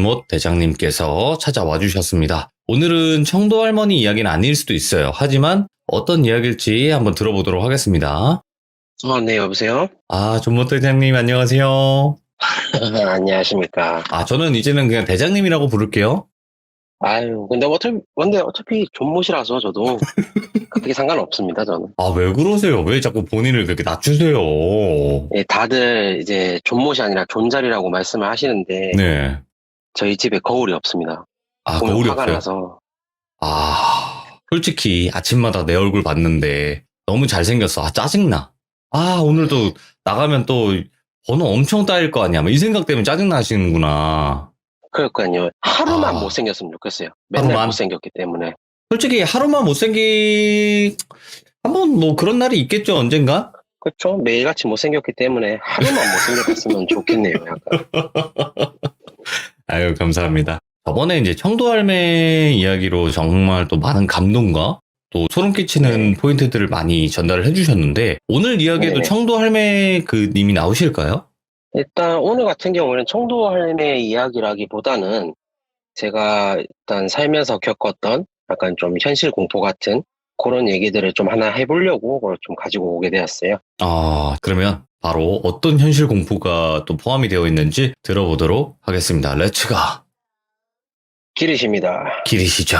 못 대장님께서 찾아와 주셨습니다. 오늘은 청도 할머니 이야기는 아닐 수도 있어요. 하지만 어떤 이야기일지 한번 들어보도록 하겠습니다. 네, 여보세요? 존못 대장님 안녕하세요. 안녕하십니까. 저는 이제는 그냥 대장님이라고 부를게요. 근데 어차피 존못이라서 저도 그렇게 상관없습니다, 저는. 왜 그러세요? 왜 자꾸 본인을 그렇게 낮추세요? 예, 다들 이제 존못이 아니라 존잘이라고 말씀을 하시는데, 네. 저희 집에 거울이 없습니다. 보면 거울이 화가 없어요? 나서. 솔직히 아침마다 내 얼굴 봤는데 너무 잘생겼어. 짜증나. 오늘도 나가면 또 번호 엄청 따일 거 아니야. 이 생각 때문에 짜증나시는구나. 그러니까요. 하루만 못생겼으면 좋겠어요. 맨날 하루만? 못생겼기 때문에. 솔직히 하루만 한번 뭐 그런 날이 있겠죠, 언젠가? 그렇죠. 매일같이 못생겼기 때문에 하루만 못생겼으면 좋겠네요, 약간. 아유, 감사합니다. 저번에 이제 청도 할매 이야기로 정말 또 많은 감동과 또 소름 끼치는 포인트들을 많이 전달을 해주셨는데, 오늘 이야기에도 네네. 청도 할매 님이 나오실까요? 일단 오늘 같은 경우는 청도 할매 이야기라기보다는 제가 일단 살면서 겪었던 약간 좀 현실 공포 같은 그런 얘기들을 좀 하나 해보려고 그걸 좀 가지고 오게 되었어요. 그러면 바로 어떤 현실 공포가 또 포함이 되어 있는지 들어보도록 하겠습니다. 렛츠가! 기르십니다. 기리시죠.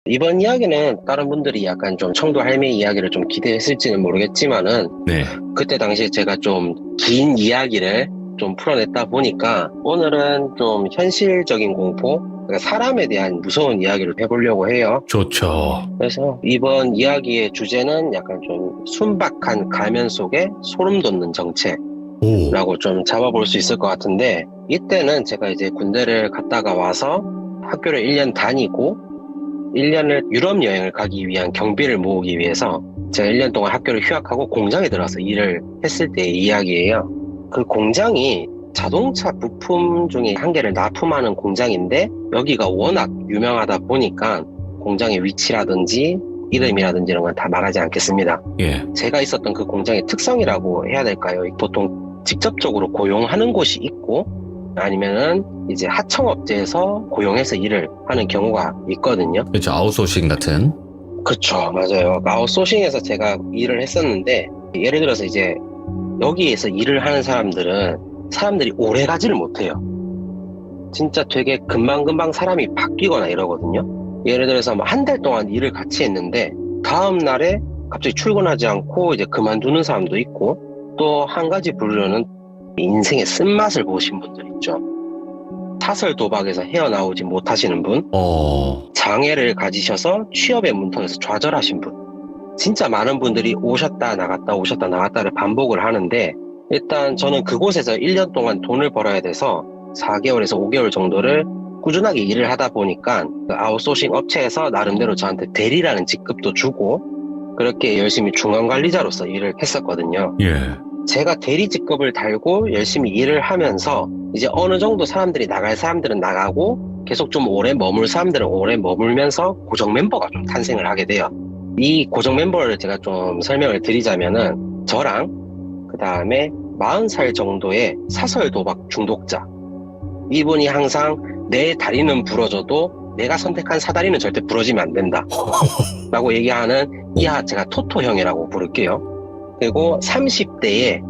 이번 이야기는 다른 분들이 약간 좀 청도 할매 이야기를 좀 기대했을지는 모르겠지만은 네. 그때 당시에 제가 좀 긴 이야기를 좀 풀어냈다 보니까 오늘은 좀 현실적인 공포, 그러니까 사람에 대한 무서운 이야기를 해보려고 해요. 좋죠. 그래서 이번 이야기의 주제는 약간 좀 순박한 가면 속에 소름 돋는 정체라고 좀 잡아볼 수 있을 것 같은데, 이때는 제가 이제 군대를 갔다가 와서 학교를 1년 다니고 1년을 유럽 여행을 가기 위한 경비를 모으기 위해서 제가 1년 동안 학교를 휴학하고 공장에 들어가서 일을 했을 때의 이야기예요. 그 공장이 자동차 부품 중에 한 개를 납품하는 공장인데, 여기가 워낙 유명하다 보니까 공장의 위치라든지 이름이라든지 이런 건 다 말하지 않겠습니다. 예. 제가 있었던 그 공장의 특성이라고 해야 될까요? 보통 직접적으로 고용하는 곳이 있고 아니면은 이제 하청업체에서 고용해서 일을 하는 경우가 있거든요. 그렇죠. 아웃소싱 같은. 그쵸, 맞아요. 아웃소싱에서 제가 일을 했었는데, 예를 들어서 이제 여기에서 일을 하는 사람들이 오래 가지를 못해요. 진짜 되게 금방금방 사람이 바뀌거나 이러거든요. 예를 들어서 한 달 동안 일을 같이 했는데 다음 날에 갑자기 출근하지 않고 이제 그만두는 사람도 있고, 또 한 가지 부류는 인생의 쓴맛을 보신 분들 있죠. 사설 도박에서 헤어나오지 못하시는 분, 장애를 가지셔서 취업의 문턱에서 좌절하신 분, 진짜 많은 분들이 오셨다 나갔다를 반복을 하는데, 일단 저는 그곳에서 1년 동안 돈을 벌어야 돼서 4개월에서 5개월 정도를 꾸준하게 일을 하다 보니까 그 아웃소싱 업체에서 나름대로 저한테 대리라는 직급도 주고 그렇게 열심히 중간관리자로서 일을 했었거든요. 예. 제가 대리 직급을 달고 열심히 일을 하면서 이제 어느 정도 사람들이 나갈 사람들은 나가고 계속 좀 오래 머물 사람들은 오래 머물면서 고정 멤버가 좀 탄생을 하게 돼요. 이 고정 멤버를 제가 좀 설명을 드리자면은 저랑 그 다음에 40살 정도의 사설 도박 중독자, 이분이 항상 내 다리는 부러져도 내가 선택한 사다리는 절대 부러지면 안 된다 라고 얘기하는 제가 토토형이라고 부를게요. 그리고 30대에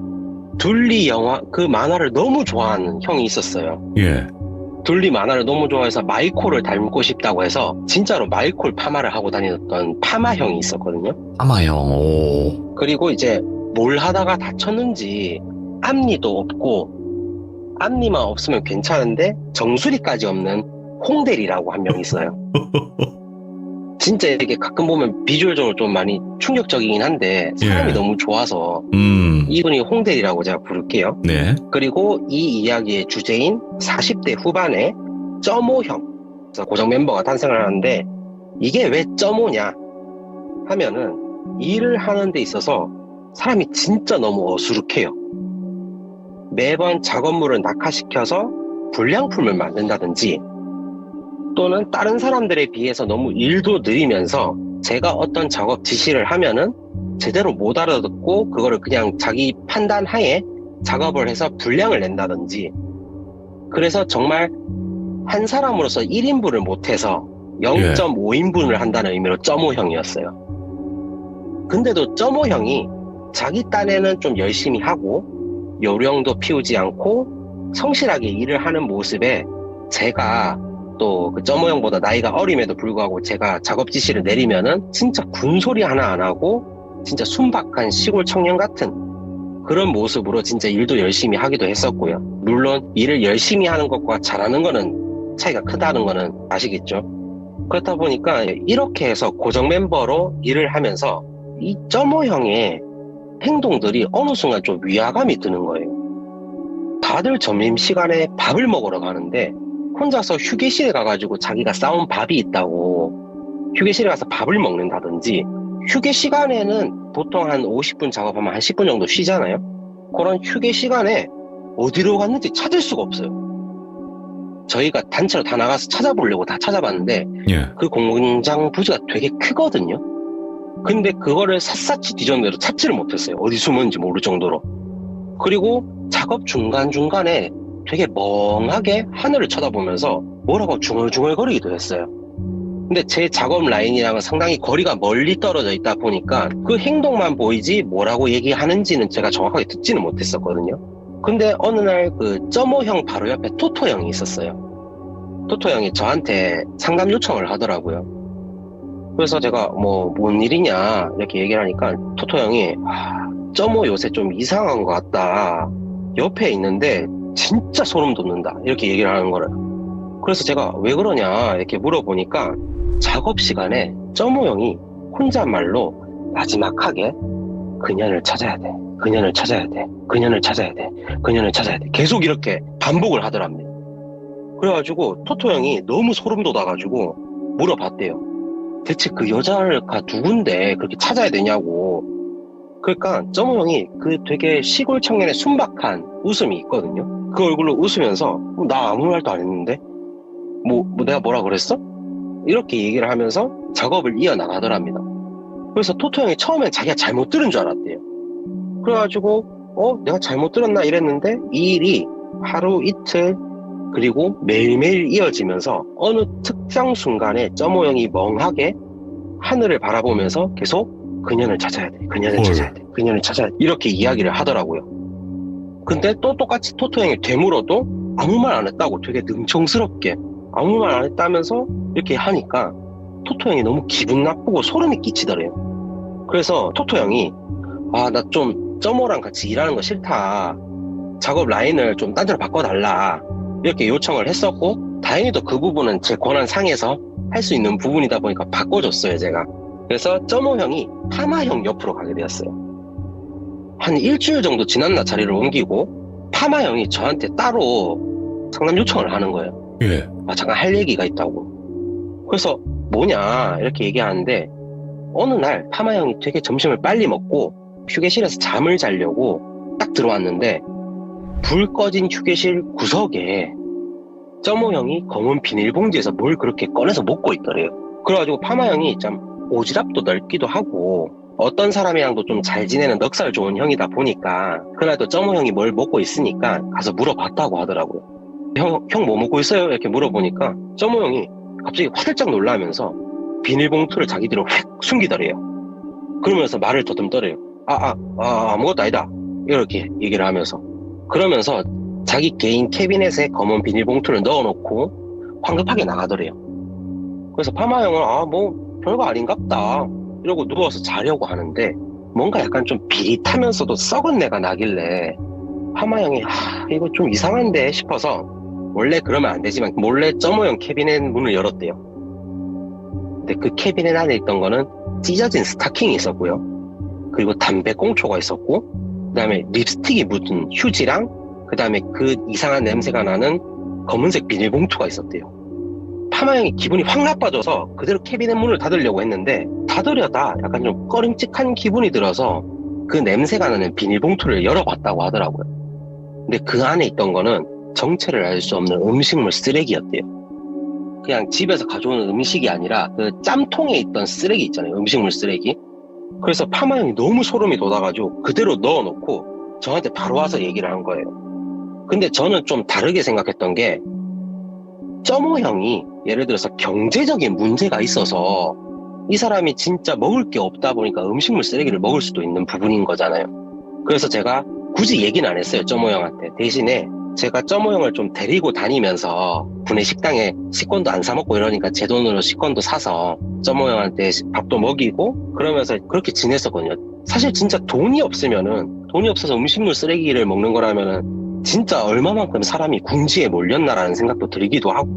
둘리 영화, 그 만화를 너무 좋아하는 형이 있었어요. 예. 둘리 만화를 너무 좋아해서 마이콜을 닮고 싶다고 해서 진짜로 마이콜 파마를 하고 다녔던 파마형이 있었거든요. 파마형. 그리고 이제 뭘 하다가 다쳤는지 앞니도 없고, 앞니만 없으면 괜찮은데 정수리까지 없는 홍대리라고 한 명 있어요. 진짜 이렇게 가끔 보면 비주얼적으로 좀 많이 충격적이긴 한데 사람이 너무 좋아서 이분이 홍대리라고 제가 부를게요. 네. 그리고 이 이야기의 주제인 40대 후반의 점오형, 고정 멤버가 탄생을 하는데, 이게 왜 점오냐 하면은 일을 하는 데 있어서 사람이 진짜 너무 어수룩해요. 매번 작업물을 낙하시켜서 불량품을 만든다든지, 또는 다른 사람들에 비해서 너무 일도 느리면서 제가 어떤 작업 지시를 하면은 제대로 못 알아듣고 그거를 그냥 자기 판단 하에 작업을 해서 분량을 낸다든지, 그래서 정말 한 사람으로서 1인분을 못해서 0.5인분을 한다는 의미로 점오형이었어요. 근데도 점오형이 자기 딴에는 좀 열심히 하고 요령도 피우지 않고 성실하게 일을 하는 모습에 제가 또 그 점오형보다 나이가 어림에도 불구하고 제가 작업 지시를 내리면은 진짜 군소리 하나 안 하고 진짜 순박한 시골 청년 같은 그런 모습으로 진짜 일도 열심히 하기도 했었고요. 물론 일을 열심히 하는 것과 잘하는 거는 차이가 크다는 거는 아시겠죠? 그렇다 보니까 이렇게 해서 고정 멤버로 일을 하면서 이 점오형의 행동들이 어느 순간 좀 위화감이 드는 거예요. 다들 점심시간에 밥을 먹으러 가는데 혼자서 휴게실에 가가지고 자기가 싸온 밥이 있다고 휴게실에 가서 밥을 먹는다든지, 휴게 시간에는 보통 한 50분 작업하면 한 10분 정도 쉬잖아요. 그런 휴게 시간에 어디로 갔는지 찾을 수가 없어요. 저희가 단체로 다 나가서 찾아보려고 다 찾아봤는데 예. 그 공장 부지가 되게 크거든요. 근데 그거를 샅샅이 뒤졌는데도 찾지를 못했어요. 어디 숨었는지 모를 정도로. 그리고 작업 중간중간에 되게 멍하게 하늘을 쳐다보면서 뭐라고 중얼중얼거리기도 했어요. 근데 제 작업 라인이랑은 상당히 거리가 멀리 떨어져 있다 보니까 그 행동만 보이지 뭐라고 얘기하는지는 제가 정확하게 듣지는 못했었거든요. 근데 어느 날 그 점오형 바로 옆에 토토형이 있었어요. 토토형이 저한테 상담 요청을 하더라고요. 그래서 제가 뭔 일이냐 이렇게 얘기를 하니까 토토형이 점오 요새 좀 이상한 것 같다. 옆에 있는데 진짜 소름 돋는다. 이렇게 얘기를 하는 거를. 그래서 제가 왜 그러냐 이렇게 물어보니까 작업 시간에 점오형이 혼잣말로 나지막하게 그년을 찾아야 돼. 그년을 찾아야 돼. 그년을 찾아야 돼. 그년을 찾아야 돼. 계속 이렇게 반복을 하더랍니다. 그래가지고 토토형이 너무 소름 돋아가지고 물어봤대요. 대체 그 여자가 누군데 그렇게 찾아야 되냐고. 그러니까 점오형이 그 되게 시골 청년의 순박한 웃음이 있거든요. 그 얼굴로 웃으면서 나 아무 말도 안 했는데 내가 뭐라 그랬어? 이렇게 얘기를 하면서 작업을 이어나가더랍니다. 그래서 토토형이 처음엔 자기가 잘못 들은 줄 알았대요. 그래가지고 내가 잘못 들었나 이랬는데 이 일이 하루 이틀 그리고 매일매일 이어지면서 어느 특정 순간에 점오형이 멍하게 하늘을 바라보면서 계속 그년을 찾아야 돼. 그년을 찾아야 돼. 그년을 찾아야 돼. 이렇게 이야기를 하더라고요. 근데 또 똑같이 토토형이 되물어도 아무 말 안 했다고 되게 능청스럽게 아무 말 안 했다면서 이렇게 하니까 토토형이 너무 기분 나쁘고 소름이 끼치더래요. 그래서 토토형이 나 좀 점오랑 같이 일하는 거 싫다. 작업 라인을 좀 딴 데로 바꿔달라. 이렇게 요청을 했었고 다행히도 그 부분은 제 권한 상에서 할 수 있는 부분이다 보니까 바꿔줬어요, 제가. 그래서 점오형이 파마형 옆으로 가게 되었어요. 한 일주일 정도 지났나 자리를 옮기고 파마형이 저한테 따로 상담 요청을 하는 거예요. 예. 잠깐 할 얘기가 있다고. 그래서 뭐냐 이렇게 얘기하는데 어느 날 파마형이 되게 점심을 빨리 먹고 휴게실에서 잠을 자려고 딱 들어왔는데 불 꺼진 휴게실 구석에 점오형이 검은 비닐봉지에서 뭘 그렇게 꺼내서 먹고 있더래요. 그래가지고 파마형이 참 오지랖도 넓기도 하고 어떤 사람이랑도 좀 잘 지내는 넉살 좋은 형이다 보니까 그날도 점오형이 뭘 먹고 있으니까 가서 물어봤다고 하더라고요. 형 뭐 먹고 있어요? 이렇게 물어보니까 점오형이 갑자기 화들짝 놀라면서 비닐봉투를 자기 뒤로 휙 숨기더래요. 그러면서 말을 더듬더래요. 아무것도 아니다. 이렇게 얘기를 하면서 그러면서 자기 개인 캐비넷에 검은 비닐봉투를 넣어놓고 황급하게 나가더래요. 그래서 파마형은 별거 아닌갑다 이러고 누워서 자려고 하는데 뭔가 약간 좀 비릿하면서도 썩은 내가 나길래 파마형이 이거 좀 이상한데 싶어서 원래 그러면 안 되지만 몰래 점오형 캐비넷 문을 열었대요. 근데 그 캐비넷 안에 있던 거는 찢어진 스타킹이 있었고요. 그리고 담배꽁초가 있었고 그 다음에 립스틱이 묻은 휴지랑 그 다음에 그 이상한 냄새가 나는 검은색 비닐봉투가 있었대요. 파마형이 기분이 확 나빠져서 그대로 캐비넷 문을 닫으려고 했는데 닫으려다 약간 좀 꺼림칙한 기분이 들어서 그 냄새가 나는 비닐봉투를 열어봤다고 하더라고요. 근데 그 안에 있던 거는 정체를 알 수 없는 음식물 쓰레기였대요. 그냥 집에서 가져오는 음식이 아니라 그 짬통에 있던 쓰레기 있잖아요. 음식물 쓰레기. 그래서 파마 형이 너무 소름이 돋아가지고 그대로 넣어놓고 저한테 바로 와서 얘기를 한 거예요. 근데 저는 좀 다르게 생각했던 게 점호 형이 예를 들어서 경제적인 문제가 있어서 이 사람이 진짜 먹을 게 없다 보니까 음식물 쓰레기를 먹을 수도 있는 부분인 거잖아요. 그래서 제가 굳이 얘기는 안 했어요, 점호 형한테. 대신에 제가 점호 형을 좀 데리고 다니면서 군내 식당에 식권도 안 사 먹고 이러니까 제 돈으로 식권도 사서 점호 형한테 밥도 먹이고 그러면서 그렇게 지냈었거든요. 사실 진짜 돈이 없어서 음식물 쓰레기를 먹는 거라면은 진짜 얼마만큼 사람이 궁지에 몰렸나라는 생각도 들기도 하고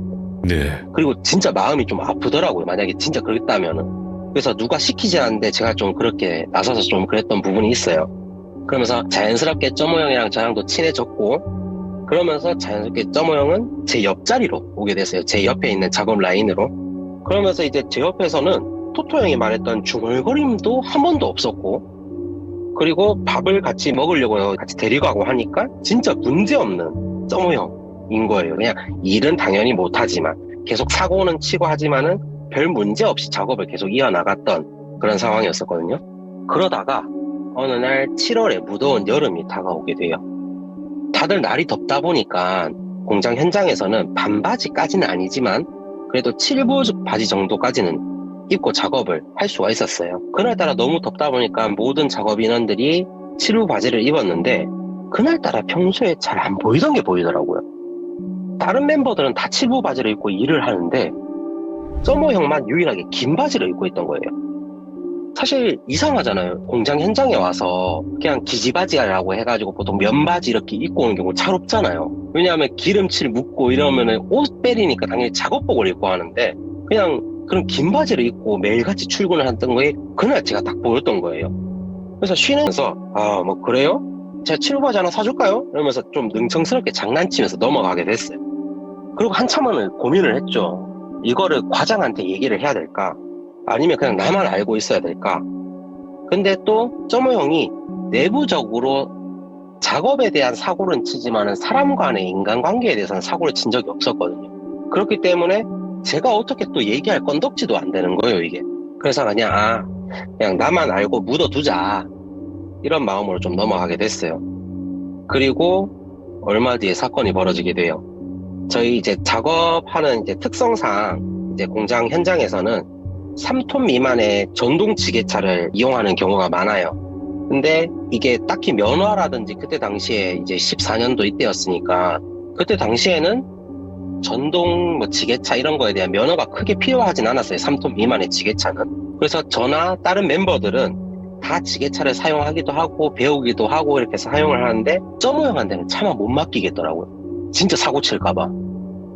네. 그리고 진짜 마음이 좀 아프더라고요. 만약에 진짜 그랬다면은. 그래서 누가 시키지 않는데 제가 좀 그렇게 나서서 좀 그랬던 부분이 있어요. 그러면서 자연스럽게 점호 형이랑 저랑도 친해졌고 그러면서 자연스럽게 점호 형은 제 옆자리로 오게 됐어요. 제 옆에 있는 작업 라인으로. 그러면서 이제 제 옆에서는 토토 형이 말했던 중얼거림도 한 번도 없었고 그리고 밥을 같이 먹으려고 같이 데리고 가고 하니까 진짜 문제없는 점호 형인 거예요. 그냥 일은 당연히 못하지만 계속 사고는 치고 하지만은 별 문제 없이 작업을 계속 이어나갔던 그런 상황이었었거든요. 그러다가 어느 날 7월에 무더운 여름이 다가오게 돼요. 다들 날이 덥다 보니까 공장 현장에서는 반바지까지는 아니지만 그래도 7부 바지 정도까지는 입고 작업을 할 수가 있었어요. 그날따라 너무 덥다 보니까 모든 작업 인원들이 7부 바지를 입었는데 그날따라 평소에 잘 안 보이던 게 보이더라고요. 다른 멤버들은 다 7부 바지를 입고 일을 하는데 점호 형만 유일하게 긴 바지를 입고 있던 거예요. 사실 이상하잖아요. 공장 현장에 와서 그냥 기지바지라고 해가지고 보통 면바지 이렇게 입고 오는 경우 잘 없잖아요. 왜냐하면 기름칠 묻고 이러면은 옷 빼리니까 당연히 작업복을 입고 하는데 그냥 그런 긴 바지를 입고 매일같이 출근을 했던 거에 그날 제가 딱 보였던 거예요. 그래서 쉬면서 뭐 그래요? 제가 7부 바지 하나 사줄까요? 이러면서 좀 능청스럽게 장난치면서 넘어가게 됐어요. 그리고 한참을 고민을 했죠. 이거를 과장한테 얘기를 해야 될까? 아니면 그냥 나만 알고 있어야 될까? 근데 또 점호 형이 내부적으로 작업에 대한 사고는 치지만은 사람 간의 인간관계에 대해서는 사고를 친 적이 없었거든요. 그렇기 때문에 제가 어떻게 또 얘기할 건덕지도 안 되는 거예요, 이게. 그래서 그냥 나만 알고 묻어두자. 이런 마음으로 좀 넘어가게 됐어요. 그리고 얼마 뒤에 사건이 벌어지게 돼요. 저희 이제 작업하는 이제 특성상 이제 공장 현장에서는 3톤 미만의 전동 지게차를 이용하는 경우가 많아요. 근데 이게 딱히 면허라든지 그때 당시에 이제 14년도 이때였으니까 그때 당시에는 전동 뭐 지게차 이런 거에 대한 면허가 크게 필요하진 않았어요. 3톤 미만의 지게차는. 그래서 저나 다른 멤버들은 다 지게차를 사용하기도 하고 배우기도 하고 이렇게 해서 사용을 하는데 점호 형한테는 차마 못 맡기겠더라고요. 진짜 사고 칠까봐.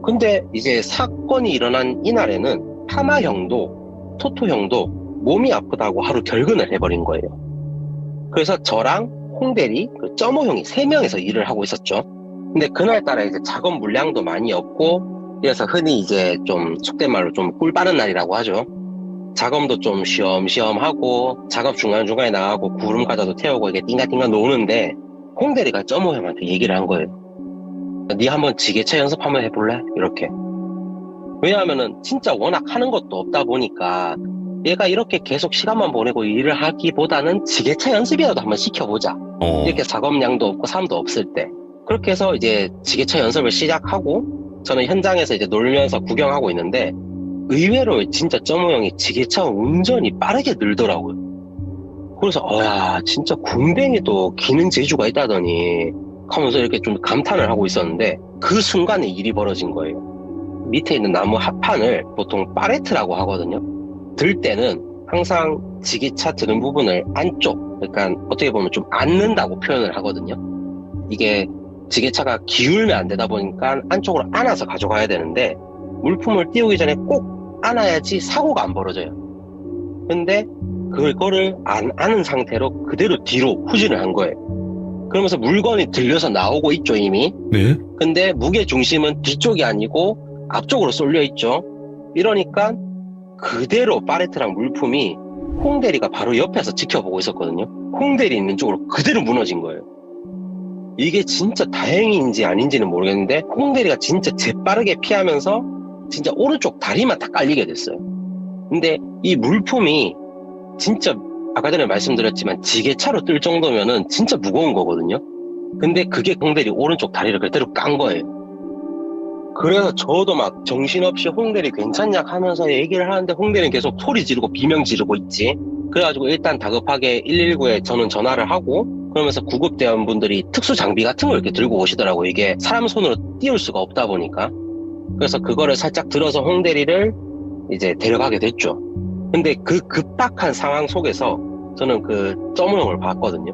근데 이제 사건이 일어난 이날에는 파마 형도 토토 형도 몸이 아프다고 하루 결근을 해버린 거예요. 그래서 저랑 홍대리, 점호 형이 3명에서 일을 하고 있었죠. 근데 그날따라 이제 작업 물량도 많이 없고 그래서 흔히 이제 좀 속된 말로 좀 꿀 빠른 날이라고 하죠. 작업도 좀 쉬엄쉬엄 하고 작업 중간중간에 나가고 구름 과자도 태우고 이게 띵가띵가 노는데 홍대리가 점호 형한테 얘기를 한 거예요. 니 한번 지게차 연습 한번 해볼래? 이렇게. 왜냐하면은 진짜 워낙 하는 것도 없다 보니까 얘가 이렇게 계속 시간만 보내고 일을 하기보다는 지게차 연습이라도 한번 시켜보자. 이렇게 작업량도 없고 사람도 없을 때. 그렇게 해서 이제 지게차 연습을 시작하고 저는 현장에서 이제 놀면서 구경하고 있는데 의외로 진짜 점호 형이 지게차 운전이 빠르게 늘더라고요. 그래서 야 진짜 군뱅이도 기능 재주가 있다더니 하면서 이렇게 좀 감탄을 하고 있었는데 그 순간에 일이 벌어진 거예요. 밑에 있는 나무 합판을 보통 파레트라고 하거든요. 들 때는 항상 지게차 드는 부분을 안쪽, 그러니까 어떻게 보면 좀 앉는다고 표현을 하거든요. 이게 지게차가 기울면 안 되다 보니까 안쪽으로 안아서 가져가야 되는데 물품을 띄우기 전에 꼭 안아야지 사고가 안 벌어져요. 근데 그거를 안 안은 상태로 그대로 뒤로 후진을 한 거예요. 그러면서 물건이 들려서 나오고 있죠, 이미. 네. 근데 무게 중심은 뒤쪽이 아니고 앞쪽으로 쏠려 있죠. 이러니까 그대로 파레트랑 물품이 홍대리가 바로 옆에서 지켜보고 있었거든요. 홍대리 있는 쪽으로 그대로 무너진 거예요. 이게 진짜 다행인지 아닌지는 모르겠는데 홍대리가 진짜 재빠르게 피하면서 진짜 오른쪽 다리만 딱 깔리게 됐어요. 근데 이 물품이 진짜 아까 전에 말씀드렸지만 지게차로 뜰 정도면은 진짜 무거운 거거든요. 근데 그게 홍대리 오른쪽 다리를 그대로 깐 거예요. 그래서 저도 막 정신없이 홍대리 괜찮냐 하면서 얘기를 하는데 홍대리는 계속 소리 지르고 비명 지르고 있지. 그래가지고 일단 다급하게 119에 저는 전화를 하고, 그러면서 구급대원분들이 특수 장비 같은 걸 이렇게 들고 오시더라고요. 이게 사람 손으로 띄울 수가 없다 보니까. 그래서 그거를 살짝 들어서 홍대리를 이제 데려가게 됐죠. 근데 그 급박한 상황 속에서 저는 그 점호 형을 봤거든요.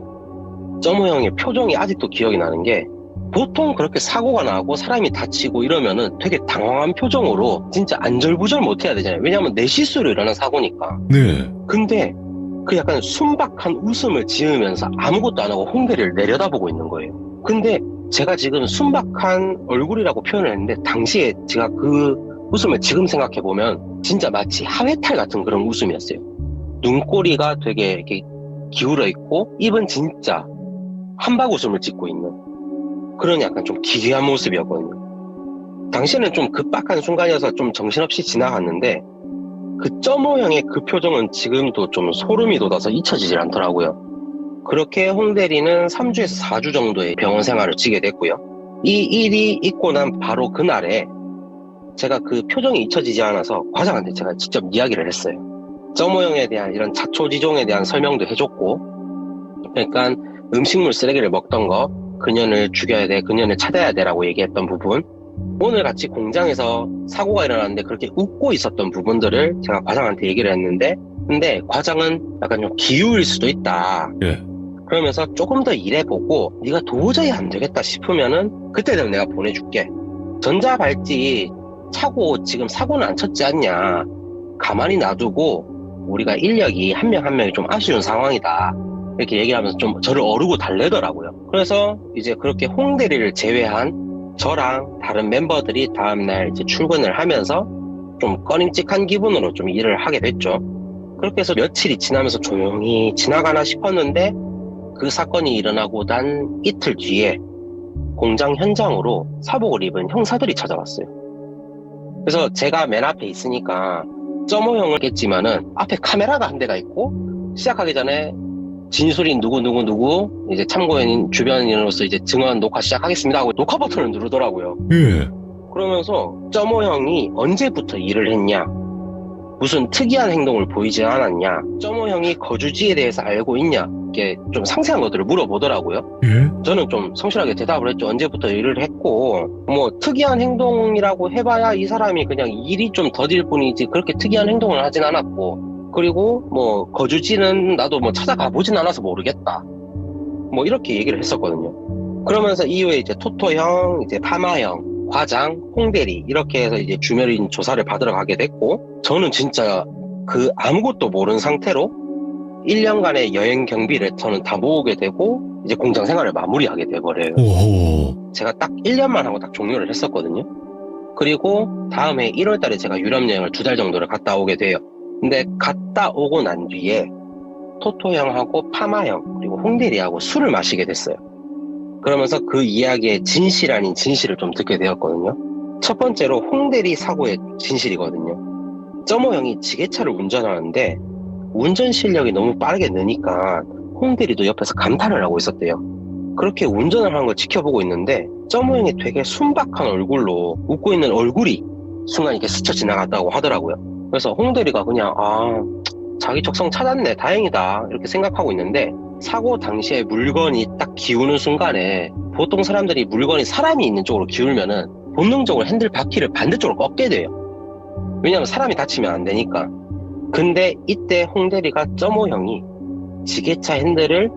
점호 형의 표정이 아직도 기억이 나는 게, 보통 그렇게 사고가 나고 사람이 다치고 이러면은 되게 당황한 표정으로 진짜 안절부절 못 해야 되잖아요. 왜냐하면 내 실수로 일어난 사고니까. 네. 근데 그 약간 순박한 웃음을 지으면서 아무것도 안 하고 홍대리를 내려다보고 있는 거예요. 근데 제가 지금 순박한 얼굴이라고 표현을 했는데, 당시에 제가 그 웃음을 지금 생각해보면 진짜 마치 하회탈 같은 그런 웃음이었어요. 눈꼬리가 되게 이렇게 기울어 있고 입은 진짜 한박 웃음을 짓고 있는 그런 약간 좀 기괴한 모습이었거든요. 당시에는 좀 급박한 순간이어서 좀 정신없이 지나갔는데, 그 점호형의 그 표정은 지금도 좀 소름이 돋아서 잊혀지질 않더라고요. 그렇게 홍대리는 3주에서 4주 정도의 병원 생활을 지게 됐고요. 이 일이 있고 난 바로 그날에 제가 그 표정이 잊혀지지 않아서 과장한테 제가 직접 이야기를 했어요. 점호형에 대한 이런 자초지종에 대한 설명도 해줬고, 그러니까 음식물 쓰레기를 먹던 거, 그년을 죽여야 돼, 그년을 찾아야 돼라고 얘기했던 부분, 오늘 같이 공장에서 사고가 일어났는데 그렇게 웃고 있었던 부분들을 제가 과장한테 얘기를 했는데, 근데 과장은 약간 좀 기우일 수도 있다. 예. 그러면서 조금 더 일해보고 네가 도저히 안 되겠다 싶으면은 그때 되면 내가 보내줄게. 전자발찌 차고 지금 사고는 안 쳤지 않냐. 가만히 놔두고 우리가 인력이 한 명 한 명이 좀 아쉬운 상황이다. 이렇게 얘기하면서 좀 저를 어르고 달래더라고요. 그래서 이제 그렇게 홍대리를 제외한 저랑 다른 멤버들이 다음날 이제 출근을 하면서 좀 꺼림칙한 기분으로 좀 일을 하게 됐죠. 그렇게 해서 며칠이 지나면서 조용히 지나가나 싶었는데, 그 사건이 일어나고 난 이틀 뒤에 공장 현장으로 사복을 입은 형사들이 찾아왔어요. 그래서 제가 맨 앞에 있으니까 점호형을 겠지만은 앞에 카메라가 한 대가 있고, 시작하기 전에 진술인 누구 이제 참고인 주변인으로서 이제 증언 녹화 시작하겠습니다 하고 녹화 버튼을 누르더라고요. 예. 그러면서 점호형이 언제부터 일을 했냐, 무슨 특이한 행동을 보이지 않았냐, 점호형이 거주지에 대해서 알고 있냐, 이렇게 좀 상세한 것들을 물어보더라고요. 예. 저는 좀 성실하게 대답을 했죠. 언제부터 일을 했고, 뭐 특이한 행동이라고 해봐야 이 사람이 그냥 일이 좀 더딜 뿐이지 그렇게 특이한 행동을 하진 않았고, 그리고 뭐 거주지는 나도 뭐 찾아가 보진 않아서 모르겠다, 뭐 이렇게 얘기를 했었거든요. 그러면서 이후에 이제 토토형, 이제 파마형, 과장, 홍대리 이렇게 해서 이제 주변인 조사를 받으러 가게 됐고, 저는 진짜 그 아무것도 모르는 상태로 1년간의 여행 경비를 저는 다 모으게 되고 이제 공장 생활을 마무리하게 돼버려요. 오호. 제가 딱 1년만 하고 딱 종료를 했었거든요. 그리고 다음에 1월 달에 제가 유럽 여행을 2달 정도를 갔다 오게 돼요. 근데 갔다 오고 난 뒤에 토토 형하고 파마 형 그리고 홍대리하고 술을 마시게 됐어요. 그러면서 그 이야기의 진실 아닌 진실을 좀 듣게 되었거든요. 첫 번째로 홍대리 사고의 진실이거든요. 점호 형이 지게차를 운전하는데 운전 실력이 너무 빠르게 느니까 홍대리도 옆에서 감탄을 하고 있었대요. 그렇게 운전을 하는 걸 지켜보고 있는데 점호 형이 되게 순박한 얼굴로 웃고 있는 얼굴이 순간 이렇게 스쳐 지나갔다고 하더라고요. 그래서 홍대리가 그냥 자기 적성 찾았네, 다행이다 이렇게 생각하고 있는데, 사고 당시에 물건이 딱 기우는 순간에 보통 사람들이 물건이 사람이 있는 쪽으로 기울면은 본능적으로 핸들 바퀴를 반대쪽으로 꺾게 돼요. 왜냐면 사람이 다치면 안 되니까. 근데 이때 홍대리가 점호 형이 지게차 핸들을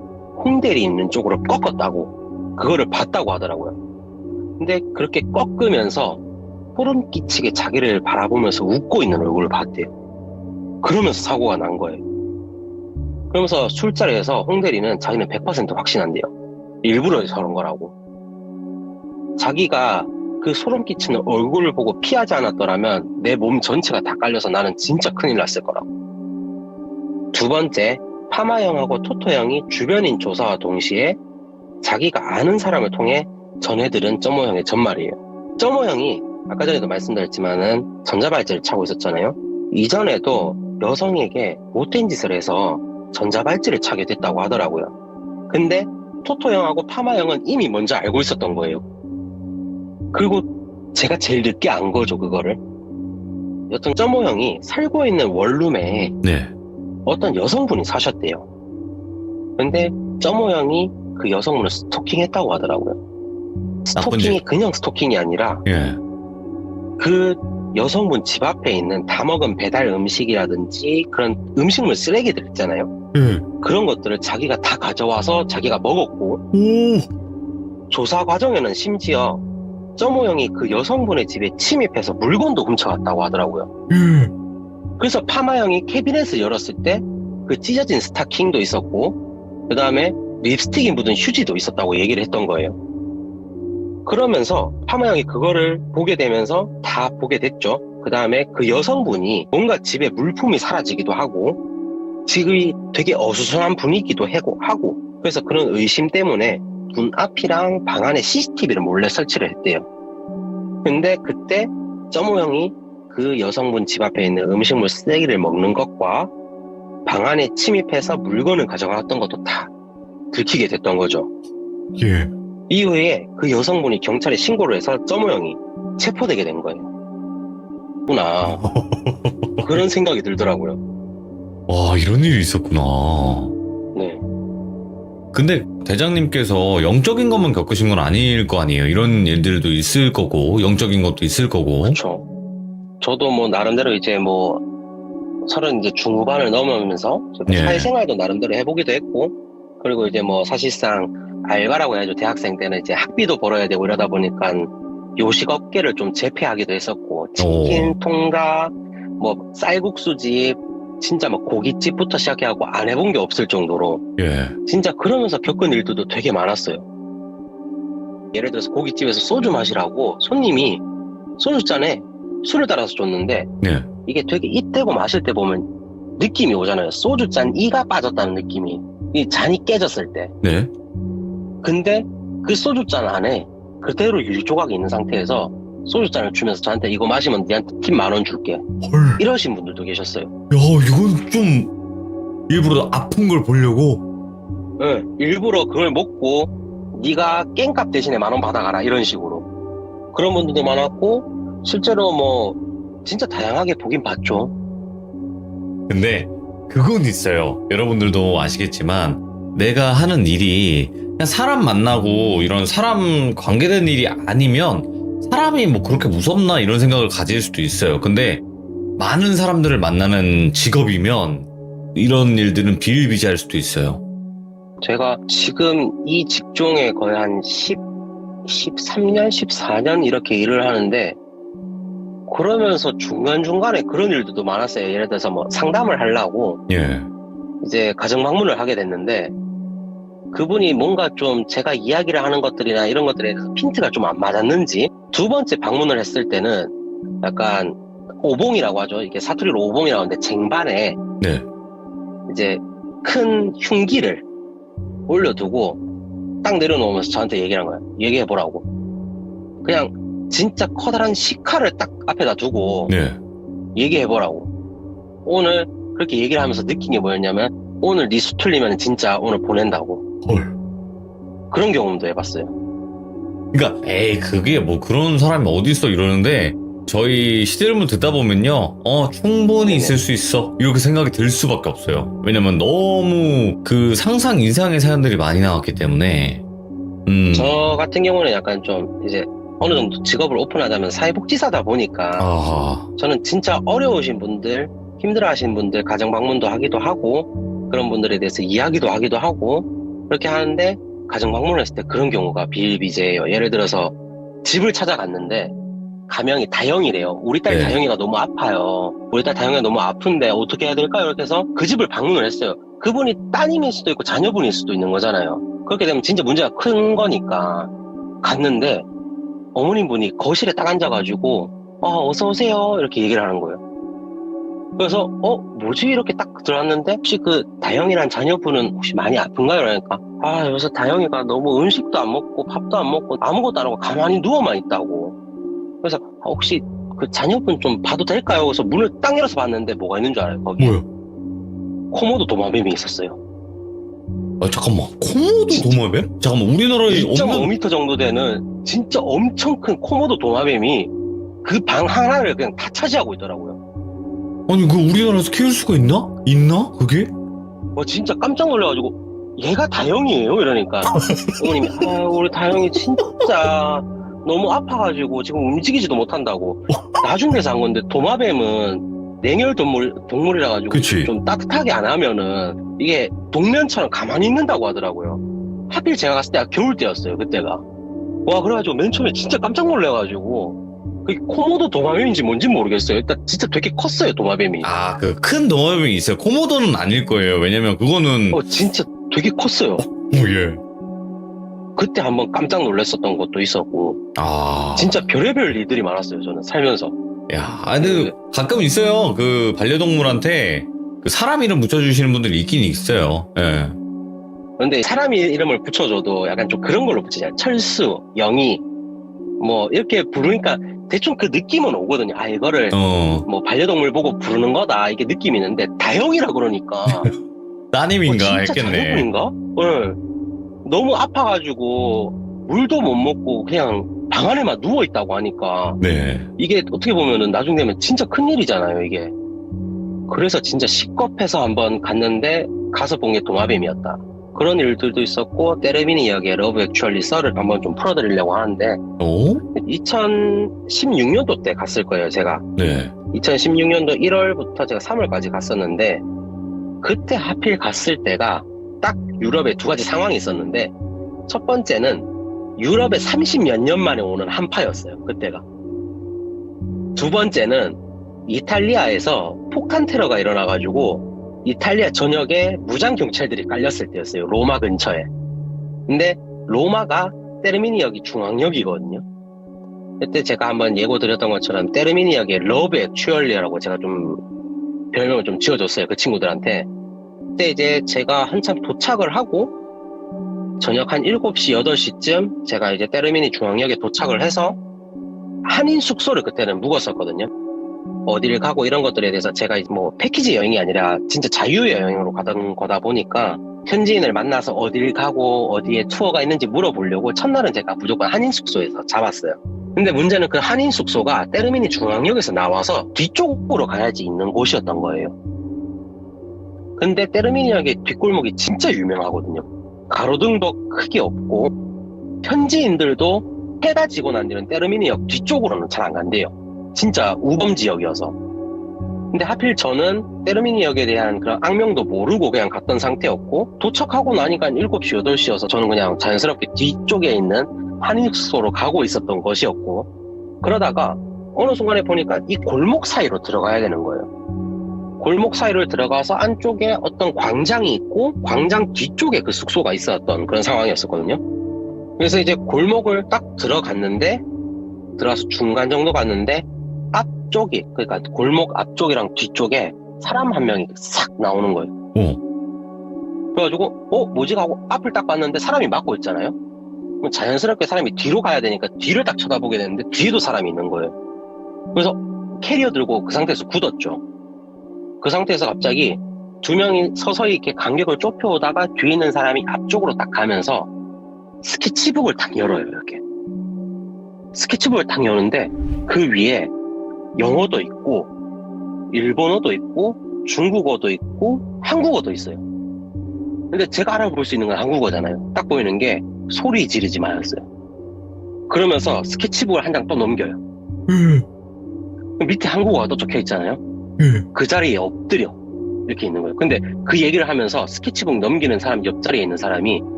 홍대리 있는 쪽으로 꺾었다고, 그거를 봤다고 하더라고요. 근데 그렇게 꺾으면서 소름 끼치게 자기를 바라보면서 웃고 있는 얼굴을 봤대요. 그러면서 사고가 난 거예요. 그러면서 술자리에서 홍대리는 자기는 100% 확신한대요. 일부러 저런 거라고. 자기가 그 소름 끼치는 얼굴을 보고 피하지 않았더라면 내 몸 전체가 다 깔려서 나는 진짜 큰일 났을 거라고. 두 번째, 파마 형하고 토토 형이 주변인 조사와 동시에 자기가 아는 사람을 통해 전해들은 점호 형의 전말이에요. 점호 형이 아까 전에도 말씀드렸지만은 전자발찌를 차고 있었잖아요. 이전에도 여성에게 못된 짓을 해서 전자발찌를 차게 됐다고 하더라고요. 근데 토토 형하고 파마 형은 이미 먼저 알고 있었던 거예요. 그리고 제가 제일 늦게 안 거죠, 그거를. 여튼 점호 형이 살고 있는 원룸에 네. 어떤 여성분이 사셨대요. 근데 점호 형이 그 여성분을 스토킹했다고 하더라고요. 스토킹이 그냥 스토킹이 아니라 예. 그 여성분 집 앞에 있는 다 먹은 배달 음식이라든지 그런 음식물 쓰레기들 있잖아요. 예. 그런 것들을 자기가 다 가져와서 자기가 먹었고, 오. 조사 과정에는 심지어 점호 형이 그 여성분의 집에 침입해서 물건도 훔쳐갔다고 하더라고요. 예. 그래서 파마 형이 캐비넷을 열었을 때 그 찢어진 스타킹도 있었고, 그 다음에 립스틱이 묻은 휴지도 있었다고 얘기를 했던 거예요. 그러면서 파마 형이 그거를 보게 되면서 다 보게 됐죠. 그 다음에 그 여성분이 뭔가 집에 물품이 사라지기도 하고 집이 되게 어수선한 분위기도 하고 그래서 그런 의심 때문에 문 앞이랑 방 안에 CCTV를 몰래 설치를 했대요. 근데 그때 점호 형이 그 여성분 집 앞에 있는 음식물 쓰레기를 먹는 것과 방 안에 침입해서 물건을 가져갔던 것도 다 들키게 됐던 거죠. 예. 이후에 그 여성분이 경찰에 신고를 해서 점호 형이 체포되게 된 거예요. 구나. 그런 생각이 들더라고요. 와, 이런 일이 있었구나. 네. 근데 대장님께서 영적인 것만 겪으신 건 아닐 거 아니에요. 이런 일들도 있을 거고, 영적인 것도 있을 거고. 그렇죠. 저도 뭐 나름대로 이제 뭐 서른 이제 중후반을 넘으면서 예. 사회생활도 나름대로 해보기도 했고, 그리고 이제 뭐 사실상 알바라고 해야죠. 대학생 때는 이제 학비도 벌어야 되고 이러다 보니까 요식 업계를 좀 제패하기도 했었고, 치킨, 통닭, 뭐 쌀국수집, 진짜 뭐 고깃집부터 시작해갖고 안 해본 게 없을 정도로 예. 진짜 그러면서 겪은 일들도 되게 많았어요. 예를 들어서 고깃집에서 소주 마시라고 손님이 소주잔에 술을 따라서 줬는데 예. 이게 되게 이때고 마실 때 보면 느낌이 오잖아요. 소주잔 이가 빠졌다는 느낌이. 이 잔이 깨졌을 때. 네. 근데 그 소주잔 안에 그대로 유리 조각이 있는 상태에서 소주잔을 주면서 저한테 이거 마시면 니한테 팁 10,000원 줄게. 헐. 이러신 분들도 계셨어요. 야, 이건 좀 일부러 아픈 걸 보려고. 네, 일부러 그걸 먹고 네가 깽값 대신에 10,000원 받아가라 이런 식으로. 그런 분들도 많았고 실제로 뭐 진짜 다양하게 보긴 봤죠. 근데 그건 있어요. 여러분들도 아시겠지만 내가 하는 일이 그냥 사람 만나고 이런 사람 관계된 일이 아니면 사람이 뭐 그렇게 무섭나 이런 생각을 가질 수도 있어요. 근데 많은 사람들을 만나는 직업이면 이런 일들은 비일비재할 수도 있어요. 제가 지금 이 직종에 거의 한 13년, 14년 이렇게 일을 하는데 그러면서 중간중간에 그런 일들도 많았어요. 예를 들어서 뭐 상담을 하려고 예. 이제 가정 방문을 하게 됐는데 그분이 뭔가 좀 제가 이야기를 하는 것들이나 이런 것들에 대해서 핀트가 좀 안 맞았는지 두 번째 방문을 했을 때는 약간 오봉이라고 하죠. 이게 사투리로 오봉이라고 하는데 쟁반에 네. 이제 큰 흉기를 올려두고 딱 내려놓으면서 저한테 얘기를 한 거예요. 얘기해보라고. 그냥 진짜 커다란 식칼을 딱 앞에다 두고 네. 얘기해보라고. 오늘 그렇게 얘기를 하면서 느낀 게 뭐였냐면 오늘 네 수 틀리면 진짜 오늘 보낸다고. 헐. 그런 경험도 해봤어요. 그러니까 에이 그게 뭐 그런 사람이 어디 있어 이러는데 저희 시대를 듣다 보면요 충분히 있을 수 있어 이렇게 생각이 들 수밖에 없어요. 왜냐면 너무 그 상상 이상의 사연들이 많이 나왔기 때문에 저 같은 경우는 약간 좀 이제 어느 정도 직업을 오픈하자면 사회복지사다 보니까 아하. 저는 진짜 어려우신 분들 힘들어하시는 분들 가정 방문도 하기도 하고 그런 분들에 대해서 이야기도 하기도 하고 그렇게 하는데 가정 방문을 했을 때 그런 경우가 비일비재해요. 예를 들어서 집을 찾아갔는데 가명이 다영이래요. 우리 딸 네. 다영이가 너무 아파요. 우리 딸 다영이가 너무 아픈데 어떻게 해야 될까요? 이렇게 해서 그 집을 방문을 했어요. 그분이 따님일 수도 있고 자녀분일 수도 있는 거잖아요. 그렇게 되면 진짜 문제가 큰 거니까 갔는데 어머님분이 거실에 딱 앉아가지고 어서 오세요 이렇게 얘기를 하는 거예요. 그래서 뭐지 이렇게 딱 들어왔는데 혹시 그 다영이란 자녀분은 혹시 많이 아픈가요? 그러니까 요새 다영이가 너무 음식도 안 먹고 밥도 안 먹고 아무것도 안 하고 가만히 누워만 있다고. 그래서 혹시 그 자녀분 좀 봐도 될까요? 그래서 문을 딱 열어서 봤는데 뭐가 있는 줄 알아요? 거기 뭐야? 코모도 도마뱀이 있었어요. 잠깐만. 코모도 도마뱀? 잠깐만, 우리나라에 없는. 2.5m 정도 되는 진짜 엄청 큰 코모도 도마뱀이 그 방 하나를 그냥 다 차지하고 있더라고요. 아니, 그 우리나라에서 키울 수가 있나? 있나? 그게? 진짜 깜짝 놀라가지고 얘가 다영이에요 이러니까 어머님이 우리 다영이 진짜 너무 아파가지고 지금 움직이지도 못한다고. 나중에서 한 건데 도마뱀은 냉혈 동물이라 가지고 그치. 좀 따뜻하게 안 하면은 이게 동면처럼 가만히 있는다고 하더라고요. 하필 제가 갔을 때가 겨울 때였어요 그때가. 와 그래가지고 맨 처음에 진짜 깜짝 놀래가지고 그게 코모도 도마뱀인지 뭔지 모르겠어요. 일단 진짜 되게 컸어요 도마뱀이. 그 큰 도마뱀이 있어요. 코모도는 아닐 거예요. 왜냐면 그거는. 진짜 되게 컸어요. 예. 그때 한번 깜짝 놀랐었던 것도 있었고 진짜 별의별 일들이 많았어요 저는 살면서. 야, 근데 가끔 있어요. 그 반려동물한테 그 사람 이름 붙여주시는 분들이 있긴 있어요. 예. 근데 사람 이름을 붙여줘도 약간 좀 그런 걸로 붙이잖아요. 철수, 영희 뭐 이렇게 부르니까 대충 그 느낌은 오거든요. 이거를 뭐 반려동물 보고 부르는 거다 이게 느낌이 있는데 다영이라 그러니까 따님인가 진짜 했겠네. 자녀분인가? 네. 너무 아파가지고 물도 못 먹고 그냥 방 안에만 누워있다고 하니까 네. 이게 어떻게 보면은 나중 되면 진짜 큰일이잖아요 이게. 그래서 진짜 식겁해서 한번 갔는데 가서 본 게 도마뱀이었다. 그런 일들도 있었고 때레미니 이야기의 러브 액츄얼리 썰을 한번 좀 풀어드리려고 하는데 2016년도 때 갔을 거예요 제가. 네. 2016년도 1월부터 제가 3월까지 갔었는데 그때 하필 갔을 때가 딱 유럽에 두 가지 상황이 있었는데 첫 번째는 유럽에 30몇 년 만에 오는 한파였어요 그때가. 두 번째는 이탈리아에서 폭탄 테러가 일어나가지고 이탈리아 전역에 무장 경찰들이 깔렸을 때였어요 로마 근처에. 근데 로마가 테르미니역이 중앙역이거든요. 그때 제가 한번 예고 드렸던 것처럼 테르미니역의 러브 액츄얼리라고 제가 좀 별명을 좀 지어줬어요 그 친구들한테. 그때 이제 제가 한참 도착을 하고 저녁 한 7시 8시쯤 제가 이제 테르미니 중앙역에 도착을 해서 한인 숙소를 그때는 묵었었거든요. 어디를 가고 이런 것들에 대해서 제가 뭐 패키지 여행이 아니라 진짜 자유여행으로 가던 거다 보니까 현지인을 만나서 어디를 가고 어디에 투어가 있는지 물어보려고 첫날은 제가 무조건 한인 숙소에서 잡았어요. 근데 문제는 그 한인 숙소가 테르미니 중앙역에서 나와서 뒤쪽으로 가야지 있는 곳이었던 거예요. 근데 테르미니역의 뒷골목이 진짜 유명하거든요. 가로등도 크게 없고 현지인들도 해가 지고 난 뒤는 테르미니역 뒤쪽으로는 잘 안 간대요. 진짜 우범지역이어서. 근데 하필 저는 테르미니역에 대한 그런 악명도 모르고 그냥 갔던 상태였고 도착하고 나니까 7시 8시여서 저는 그냥 자연스럽게 뒤쪽에 있는 한인 숙소로 가고 있었던 것이었고 그러다가 어느 순간에 보니까 이 골목 사이로 들어가야 되는 거예요. 골목 사이를 들어가서 안쪽에 어떤 광장이 있고 광장 뒤쪽에 그 숙소가 있었던 그런 상황이었었거든요. 그래서 이제 골목을 딱 들어가서 중간 정도 갔는데 앞쪽이 그러니까 골목 앞쪽이랑 뒤쪽에 사람 한 명이 싹 나오는 거예요. 그래가지고 뭐지 하고 앞을 딱 봤는데 사람이 막고 있잖아요. 그럼 자연스럽게 사람이 뒤로 가야 되니까 뒤를 딱 쳐다보게 되는데 뒤에도 사람이 있는 거예요. 그래서 캐리어 들고 그 상태에서 굳었죠. 그 상태에서 갑자기 두 명이 서서히 이렇게 간격을 좁혀오다가 뒤에 있는 사람이 앞쪽으로 딱 가면서 스케치북을 딱 열어요. 이렇게 스케치북을 딱 여는데 그 위에 영어도 있고 일본어도 있고 중국어도 있고 한국어도 있어요. 근데 제가 알아볼 수 있는 건 한국어잖아요. 딱 보이는 게 소리 지르지 마였어요. 그러면서 스케치북을 한 장 또 넘겨요. 밑에 한국어가 또 적혀 있잖아요. 그 자리에 엎드려 이렇게 있는 거예요. 근데 그 얘기를 하면서 스케치북 넘기는 사람 옆자리에 있는 사람이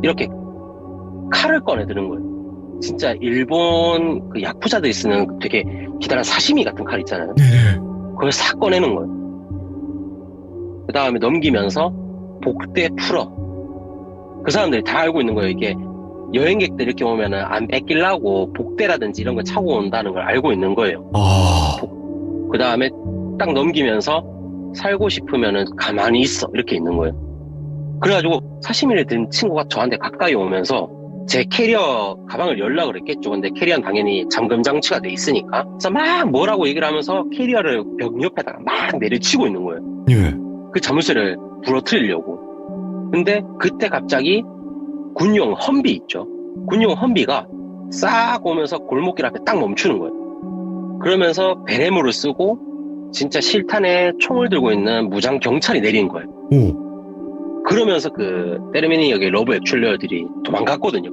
이렇게 칼을 꺼내 드는 거예요. 진짜 일본 그 야쿠자들이 쓰는 되게 기다란 사시미 같은 칼 있잖아요. 그걸 싹 꺼내는 거예요. 그 다음에 넘기면서 복대 풀어. 그 사람들이 다 알고 있는 거예요. 이게 여행객들 이렇게 오면은 안 뺏기려고 복대라든지 이런 거 차고 온다는 걸 알고 있는 거예요. 그 다음에 딱 넘기면서 살고 싶으면은 가만히 있어 이렇게 있는 거예요. 그래가지고 사시미를 든 친구가 저한테 가까이 오면서 제 캐리어 가방을 열려고 했겠죠. 근데 캐리어는 당연히 잠금 장치가 돼 있으니까. 그래서 막 뭐라고 얘기를 하면서 캐리어를 벽 옆에다가 막 내리치고 있는 거예요. 예. 그 자물쇠를 부러뜨리려고. 근데 그때 갑자기 군용 험비 있죠. 군용 험비가 싹 오면서 골목길 앞에 딱 멈추는 거예요. 그러면서 베레모를 쓰고 진짜 실탄에 총을 들고 있는 무장 경찰이 내린 거예요. 오. 그러면서 그 때르미니 역의 러브 액츄얼리어들이 도망갔거든요.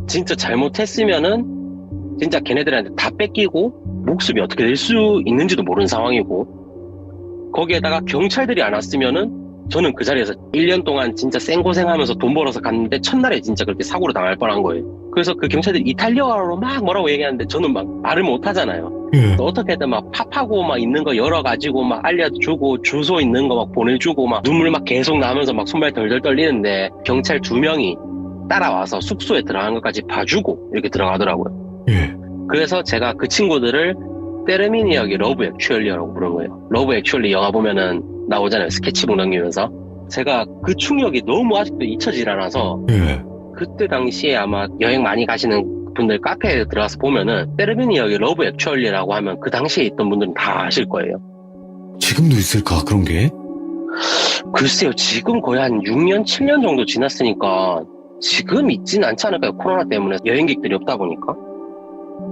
진짜 잘못했으면은 진짜 걔네들한테 다 뺏기고 목숨이 어떻게 될 수 있는지도 모르는 상황이고, 거기에다가 경찰들이 안 왔으면은 저는 그 자리에서 1년 동안 진짜 생고생하면서 돈 벌어서 갔는데 첫날에 진짜 그렇게 사고로 당할 뻔한 거예요. 그래서 그 경찰들이 이탈리아어로 막 뭐라고 얘기하는데 저는 막 말을 못 하잖아요. 예. 어떻게든 막 팝하고 막 있는 거 열어가지고 막 알려주고 주소 있는 거 막 보내주고 막 눈물 막 계속 나면서 막 손발 덜덜 떨리는데 경찰 2명이 따라와서 숙소에 들어간 것까지 봐주고 이렇게 들어가더라고요. 예. 그래서 제가 그 친구들을 때르미니 역의 러브 액츄얼리어라고 부른 거예요. 러브 액츄얼리 영화 보면은 나오잖아요. 스케치북 넘기면서. 제가 그 충격이 너무 아직도 잊혀지질 않아서 예. 그때 당시에 아마 여행 많이 가시는 분들 카페에 들어가서 보면은 때르미니 역의 러브 액츄얼리라고 하면 그 당시에 있던 분들은 다 아실 거예요. 지금도 있을까 그런 게? 글쎄요, 지금 거의 한 6년, 7년 정도 지났으니까 지금 있진 않지 않을까요? 코로나 때문에 여행객들이 없다 보니까.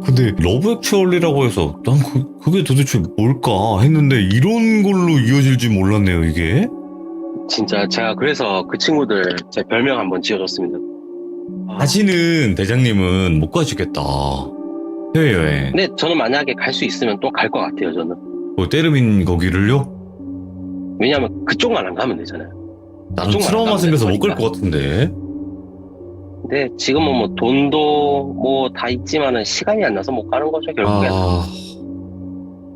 근데 러브 액츄얼리라고 해서 난 그게 도대체 뭘까 했는데 이런 걸로 이어질지 몰랐네요 이게. 진짜 제가 그래서 그 친구들 제 별명 한번 지어줬습니다. 다시는 대장님은 못 가시겠다. 해외여행. 근데 저는 만약에 갈 수 있으면 또 갈 것 같아요, 저는. 뭐 때르민 거기를요? 왜냐하면 그쪽만 안 가면 되잖아요. 나는 그쪽만 안 트라우마 가면 생겨서 되는 못 갈 거니까. 것 같은데. 근데 지금은 뭐 돈도 뭐 다 있지만은 시간이 안 나서 못 가는 거죠, 결국엔.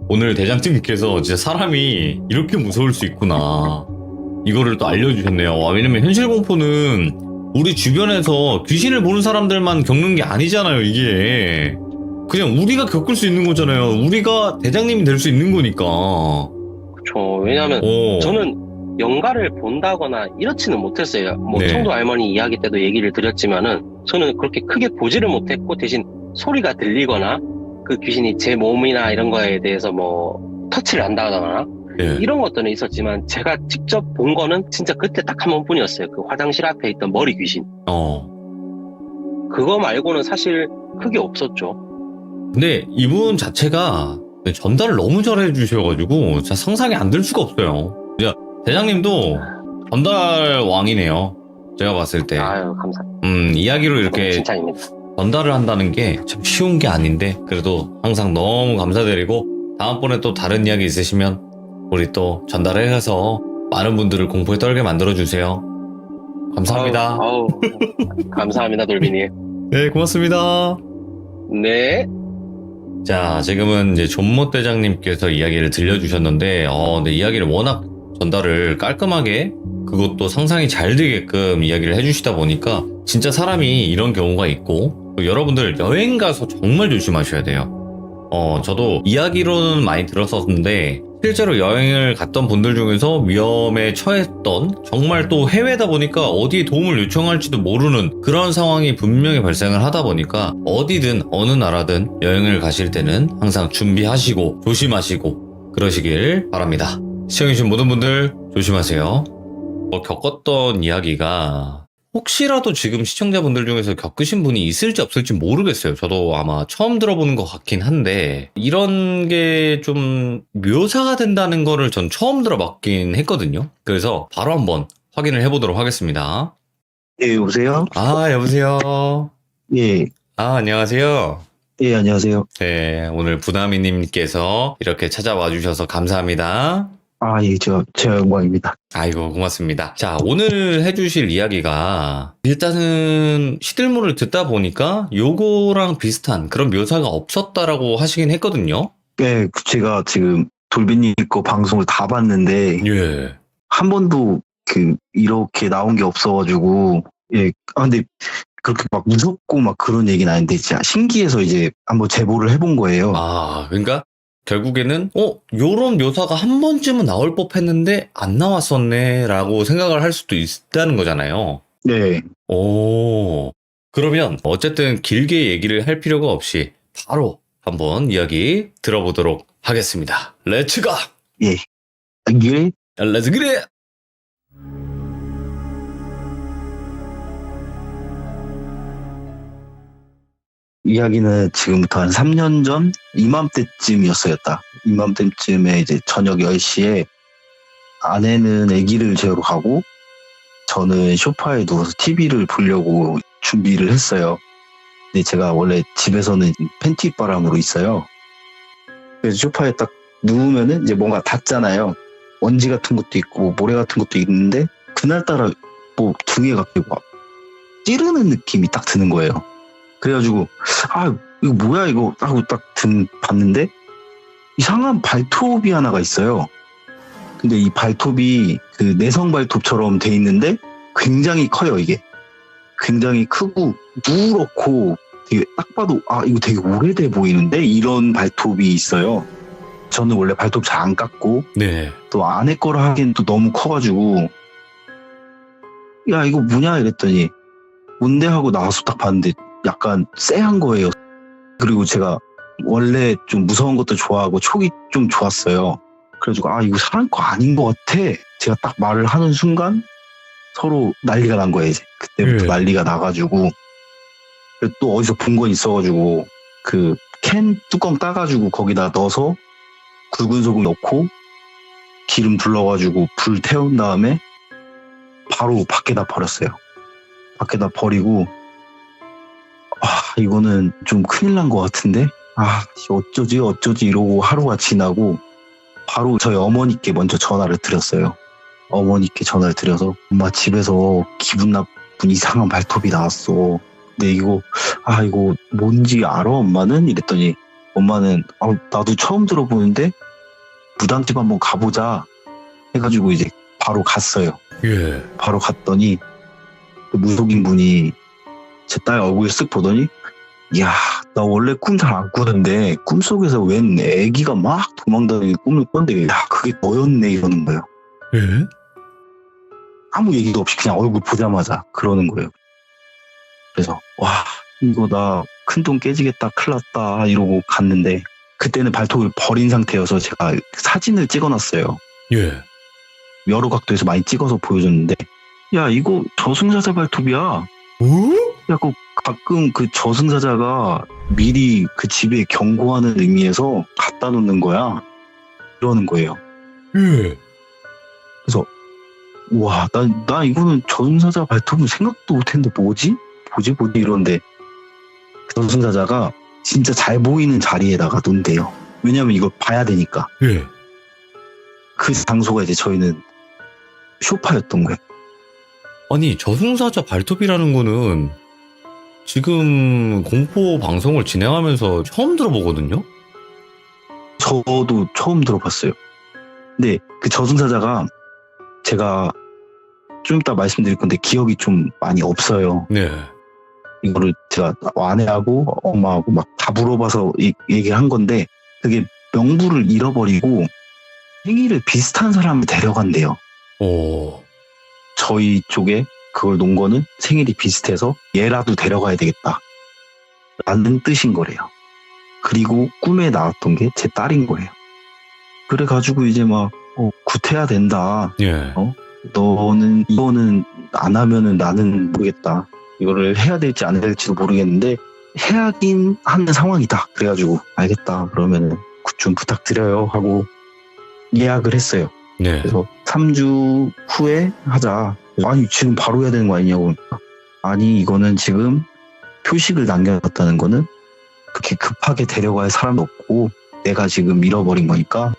오늘 대장님께서 진짜 사람이 이렇게 무서울 수 있구나. 이거를 또 알려주셨네요. 왜냐면 현실 공포는 우리 주변에서 귀신을 보는 사람들만 겪는 게 아니잖아요, 이게. 그냥 우리가 겪을 수 있는 거잖아요. 우리가 대장님이 될 수 있는 거니까. 그렇죠. 왜냐하면 저는 영가를 본다거나 이렇지는 못했어요. 뭐 네. 청도 할머니 이야기 때도 얘기를 드렸지만은 저는 그렇게 크게 보지를 못했고 대신 소리가 들리거나 그 귀신이 제 몸이나 이런 거에 대해서 뭐 터치를 한다거나 예. 이런 것들은 있었지만 제가 직접 본 거는 진짜 그때 딱 한 번뿐이었어요. 그 화장실 앞에 있던 머리 귀신. 그거 말고는 사실 크게 없었죠. 근데 이분 자체가 전달을 너무 잘해 주셔가지고 진짜 상상이 안 될 수가 없어요. 진짜 대장님도 전달 왕이네요. 제가 봤을 때. 아유, 감사합니다. 이야기로 이렇게 칭찬입니다. 전달을 한다는 게 참 쉬운 게 아닌데 그래도 항상 너무 감사드리고 다음번에 또 다른 이야기 있으시면 우리 또 전달을 해서 많은 분들을 공포에 떨게 만들어주세요. 감사합니다. 아우, 감사합니다, 돌비님. 네, 고맙습니다. 네. 자, 지금은 이제 존모 대장님께서 이야기를 들려주셨는데, 근데 이야기를 워낙 전달을 깔끔하게 그것도 상상이 잘 되게끔 이야기를 해주시다 보니까 진짜 사람이 이런 경우가 있고 여러분들 여행 가서 정말 조심하셔야 돼요. 저도 이야기로는 많이 들었었는데 실제로 여행을 갔던 분들 중에서 위험에 처했던 정말 또 해외다 보니까 어디에 도움을 요청할지도 모르는 그런 상황이 분명히 발생을 하다 보니까 어디든 어느 나라든 여행을 가실 때는 항상 준비하시고 조심하시고 그러시길 바랍니다. 시청해주신 모든 분들 조심하세요. 겪었던 이야기가 혹시라도 지금 시청자분들 중에서 겪으신 분이 있을지 없을지 모르겠어요. 저도 아마 처음 들어보는 것 같긴 한데 이런 게 좀 묘사가 된다는 거를 전 처음 들어봤긴 했거든요. 그래서 바로 한번 확인을 해보도록 하겠습니다. 예, 여보세요? 여보세요. 예, 안녕하세요. 예, 안녕하세요. 네, 오늘 부담이님께서 이렇게 찾아와 주셔서 감사합니다. 예, 제 영광입니다. 아이고, 고맙습니다. 자, 오늘 해주실 이야기가 일단은 시들물을 듣다 보니까 요거랑 비슷한 그런 묘사가 없었다라고 하시긴 했거든요. 예, 제가 지금 돌비님 거 방송을 다 봤는데, 예. 한 번도 이렇게 나온 게 없어가지고, 예, 근데 그렇게 막 무섭고 막 그런 얘기는 아닌데, 진짜 신기해서 이제 한번 제보를 해본 거예요. 그러니까 결국에는 요런 묘사가 한 번쯤은 나올 법했는데 안 나왔었네 라고 생각을 할 수도 있다는 거잖아요. 네. 그러면 어쨌든 길게 얘기를 할 필요가 없이 바로 한번 이야기 들어보도록 하겠습니다. 렛츠가! 예. 예, 렛츠 그래. 이야기는 지금부터 한 3년 전 이맘때쯤이었어요. 딱 이맘때쯤에 이제 저녁 10시에 아내는 아기를 재우러 가고 저는 소파에 누워서 TV를 보려고 준비를 했어요. 근데 제가 원래 집에서는 팬티 바람으로 있어요. 그래서 소파에 딱 누우면은 이제 뭔가 닿잖아요. 먼지 같은 것도 있고 모래 같은 것도 있는데 그날따라 뭐 등에 갑자기 막 찌르는 느낌이 딱 드는 거예요. 그래가지고 아 이거 뭐야 이거 하고 딱 봤는데 이상한 발톱이 하나가 있어요. 근데 이 발톱이 그 내성 발톱처럼 돼 있는데 굉장히 커요. 이게 굉장히 크고 누렇고 되게 딱 봐도 아 이거 되게 오래돼 보이는데 이런 발톱이 있어요. 저는 원래 발톱 잘 안 깎고 네. 또 아내 거라 하기엔 또 너무 커가지고 야 이거 뭐냐 이랬더니 뭔데 하고 나와서 딱 봤는데 약간 쎄한 거예요. 그리고 제가 원래 좀 무서운 것도 좋아하고 촉이 좀 좋았어요. 그래가지고 아 이거 사람 거 아닌 것 같아. 제가 딱 말을 하는 순간 서로 난리가 난 거예요. 이제 그때부터 난리가 나가지고 또 어디서 본 건 있어가지고 그 캔 뚜껑 따가지고 거기다 넣어서 굵은 소금 넣고 기름 둘러가지고 불 태운 다음에 바로 밖에다 버렸어요. 밖에다 버리고 아 이거는 좀 큰일 난 것 같은데 아 어쩌지 이러고 하루가 지나고 바로 저희 어머니께 먼저 전화를 드렸어요. 어머니께 전화를 드려서 엄마 집에서 기분 나쁜 이상한 발톱이 나왔어. 근데 이거 뭔지 알아 엄마는? 이랬더니 엄마는 나도 처음 들어보는데 무당집 한번 가보자 해가지고 이제 바로 갔어요. 예. 바로 갔더니 그 무속인 분이 제 딸 얼굴 쓱 보더니 야, 나 원래 꿈 잘 안 꾸는데 꿈속에서 웬 애기가 막 도망다니는 꿈을 꿨는데 야 그게 너였네 이러는 거예요. 예? 아무 얘기도 없이 그냥 얼굴 보자마자 그러는 거예요. 그래서 와 이거 나 큰돈 깨지겠다 큰일 났다 이러고 갔는데 그때는 발톱을 버린 상태여서 제가 사진을 찍어놨어요. 예. 여러 각도에서 많이 찍어서 보여줬는데 야 이거 저승사자 발톱이야. 야 그 가끔 그 저승사자가 미리 그 집에 경고하는 의미에서 갖다 놓는 거야. 이러는 거예요. 예. 그래서 와 나 이거는 저승사자 발톱은 생각도 못했는데 뭐지 이러는데 그 저승사자가 진짜 잘 보이는 자리에다가 놓는데요. 왜냐면 이걸 봐야 되니까. 예. 그 장소가 이제 저희는 쇼파였던 거예요. 아니, 저승사자 발톱이라는 거는 지금 공포 방송을 진행하면서 처음 들어보거든요? 저도 처음 들어봤어요. 근데 그 저승사자가 제가 좀 이따 말씀드릴 건데 기억이 좀 많이 없어요. 네. 이거를 제가 아내하고 엄마하고 막 다 물어봐서 얘기를 한 건데 그게 명부를 잃어버리고 생일을 비슷한 사람을 데려간대요. 오. 저희 쪽에 그걸 놓은 거는 생일이 비슷해서 얘라도 데려가야 되겠다 라는 뜻인 거래요. 그리고 꿈에 나왔던 게 제 딸인 거예요. 그래가지고 이제 막 구태야 된다. 예. 너는 이거는 안 하면은 나는 모르겠다. 이거를 해야 될지 안 해야 될지도 모르겠는데 해야긴 하는 상황이다. 그래가지고 알겠다. 그러면은 좀 부탁드려요 하고 예약을 했어요. 네. 그래서 3주 후에 하자. 아니 지금 바로 해야 되는 거 아니냐고. 아니 이거는 지금 표식을 남겨놨다는 거는 그렇게 급하게 데려갈 사람도 없고 내가 지금 잃어버린 거니까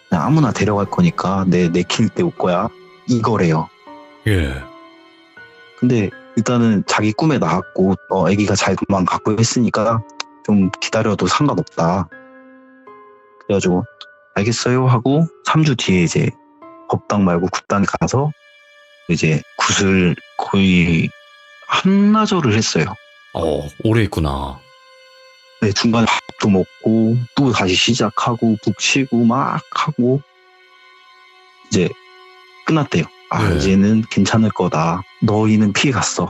그냥 아무나 데려갈 거니까 내킬 때 올 거야 이거래요. 예. 근데 일단은 자기 꿈에 나왔고 아기가 잘 도망가고 했으니까 좀 기다려도 상관없다. 그래가지고 알겠어요 하고 3주 뒤에 이제 법당 말고 굿당에 가서 이제 굿을 거의 한나절을 했어요. 오래 했구나. 네, 중간에 밥도 먹고 또 다시 시작하고 북치고 막 하고 이제 끝났대요. 네. 이제는 괜찮을 거다. 너희는 피해 갔어.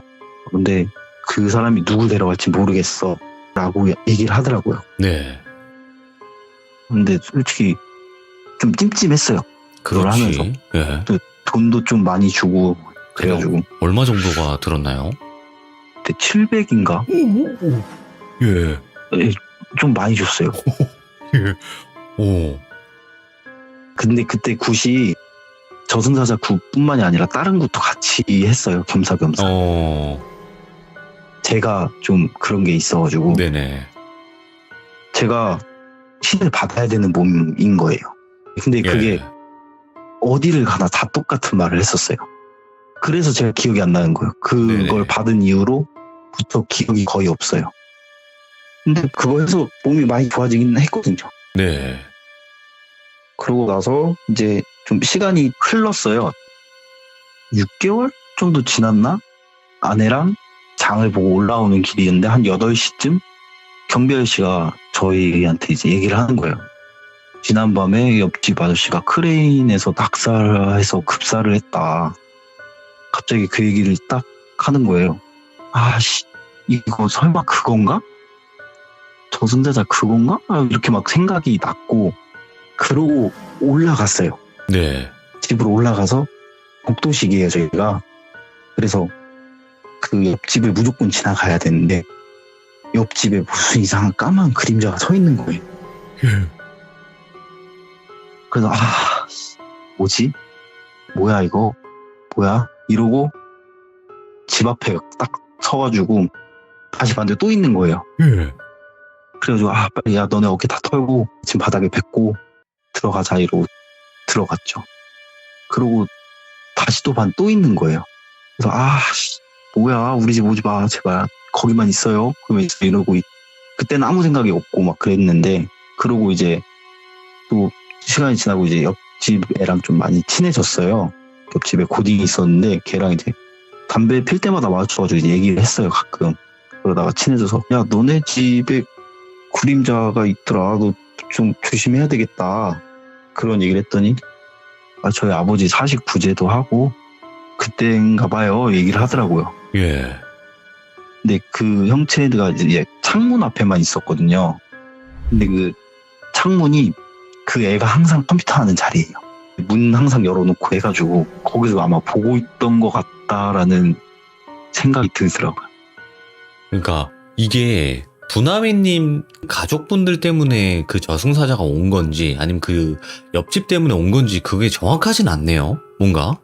근데 그 사람이 누굴 데려갈지 모르겠어 라고 얘기를 하더라고요. 네. 근데 솔직히 좀 찜찜했어요. 그걸 하면서 그렇지. 예. 돈도 좀 많이 주고 그래가지고 얼마 정도가 들었나요? 그때 700인가 예. 좀 많이 줬어요. 예. 오. 근데 그때 굿이 저승사자 굿뿐만이 아니라 다른 굿도 같이 했어요. 겸사겸사. 제가 좀 그런 게 있어가지고 네네. 제가 신을 받아야 되는 몸인 거예요. 근데 그게 예. 어디를 가나 다 똑같은 말을 했었어요. 그래서 제가 기억이 안 나는 거예요. 그걸 네네. 받은 이후로부터 기억이 거의 없어요. 근데 그거 해서 몸이 많이 좋아지긴 했거든요. 네. 그러고 나서 이제 좀 시간이 흘렀어요. 6개월 정도 지났나? 아내랑 장을 보고 올라오는 길이었는데 한 8시쯤 경비 아저씨가 저희한테 이제 얘기를 하는 거예요. 지난밤에 옆집 아저씨가 크레인에서 낙사해서 급사를 했다. 갑자기 그 얘기를 딱 하는 거예요. 아씨, 이거 설마 그건가? 저승사자 그건가? 이렇게 막 생각이 났고 그러고 올라갔어요. 네. 집으로 올라가서 복도식이에요 저희가. 그래서 그 옆집을 무조건 지나가야 되는데 옆집에 무슨 이상한 까만 그림자가 서 있는 거예요. 예. 그래서 뭐지? 뭐야 이거? 뭐야? 이러고 집 앞에 딱 서가지고 다시 봤는데 또 있는 거예요. 예. 그래가지고 빨리 야 너네 어깨 다 털고 지금 바닥에 뱉고 들어가자 이러고 들어갔죠. 그러고 다시 또 또 있는 거예요. 그래서 뭐야 우리 집 오지 마 제발 거기만 있어요. 그러면 이러고 그때는 아무 생각이 없고 막 그랬는데 그러고 이제 또 시간이 지나고 이제 옆집 애랑 좀 많이 친해졌어요. 옆집에 고딩이 있었는데 걔랑 이제 담배 필 때마다 마주쳐가지고 이제 얘기를 했어요 가끔. 그러다가 친해져서 야 너네 집에 그림자가 있더라 너 좀 조심해야 되겠다 그런 얘기를 했더니 저희 아버지 49제도 하고 그때인가 봐요 얘기를 하더라고요. 예. 근데 그 형체가 이제 창문 앞에만 있었거든요. 근데 그 창문이 그 애가 항상 컴퓨터 하는 자리예요. 문 항상 열어놓고 해가지고 거기서 아마 보고 있던 것 같다라는 생각이 들더라고요. 그러니까 이게 부나미님 가족분들 때문에 그 저승사자가 온 건지 아니면 그 옆집 때문에 온 건지 그게 정확하진 않네요. 뭔가.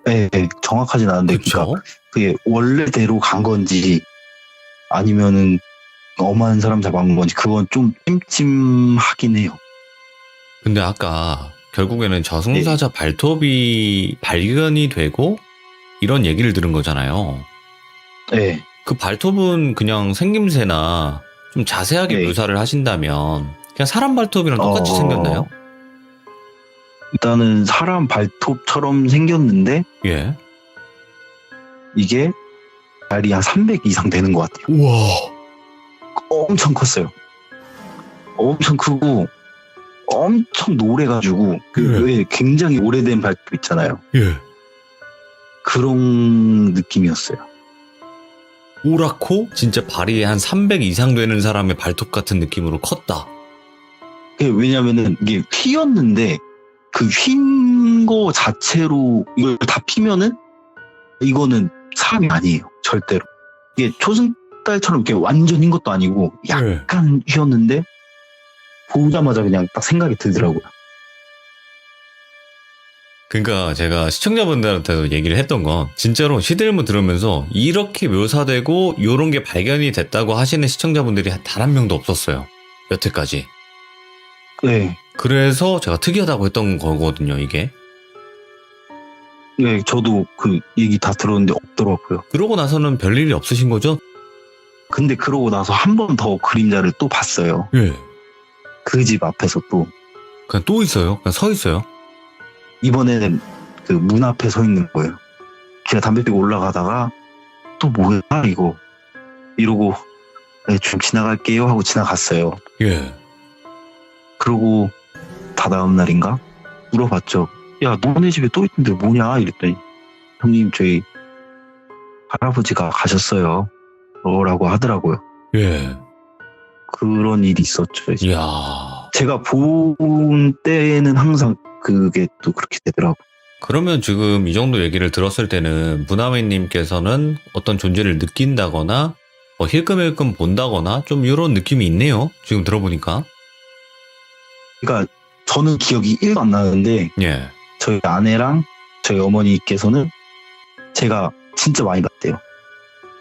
네, 정확하진 않은데 그쵸? 그러니까 그게 원래대로 간 건지 아니면은 엄한 사람 잡아온 건지 그건 좀 찜찜하긴 해요. 근데 아까 결국에는 저승사자 발톱이 발견이 되고 이런 얘기를 들은 거잖아요. 네. 그 발톱은 그냥 생김새나 좀 자세하게 네. 묘사를 하신다면 그냥 사람 발톱이랑 똑같이 생겼나요? 일단은 사람 발톱처럼 생겼는데 예. 이게 발이 한 300 이상 되는 것 같아요. 우와. 엄청 컸어요. 엄청 크고 엄청 노래가지고 왜 굉장히 오래된 발톱 있잖아요. 예. 그런 느낌이었어요. 오랗고 진짜 발이 한 300 이상 되는 사람의 발톱 같은 느낌으로 컸다. 왜냐면은 이게 휘었는데 그 휜 거 자체로 이걸 다 피면은 이거는 사람이 아니에요. 절대로. 이게 초승달처럼 이렇게 완전 흰 것도 아니고 약간 휘었는데 보자마자 그냥 딱 생각이 들더라고요. 그러니까 제가 시청자분들한테도 얘기를 했던 건 진짜로 시들문 들으면서 이렇게 묘사되고 요런 게 발견이 됐다고 하시는 시청자분들이 단 한 명도 없었어요. 여태까지. 네. 그래서 제가 특이하다고 했던 거거든요, 이게. 네, 저도 그 얘기 다 들었는데 없더라고요. 그러고 나서는 별일이 없으신 거죠? 근데 그러고 나서 한 번 더 그림자를 또 봤어요. 예. 그 집 앞에서 또. 그냥 또 있어요? 그냥 서 있어요? 이번에는 그 문 앞에 서 있는 거예요. 제가 담배 피고 올라가다가 또 뭐야 이거 이러고 네, 좀 지나갈게요 하고 지나갔어요. 예. 그러고 다다음 날인가 물어봤죠. 야 너네 집에 또 있는데 뭐냐 이랬더니 형님 저희 할아버지가 가셨어요 라고 하더라고요. 예. 그런 일이 있었죠. 이제. 이야. 제가 본 때에는 항상 그게 또 그렇게 되더라고. 그러면 지금 이 정도 얘기를 들었을 때는 문화미님께서는 어떤 존재를 느낀다거나 뭐 힐끔힐끔 본다거나 좀 이런 느낌이 있네요. 지금 들어보니까. 그러니까 저는 기억이 1도 안 나는데 예. 저희 아내랑 저희 어머니께서는 제가 진짜 많이 봤대요.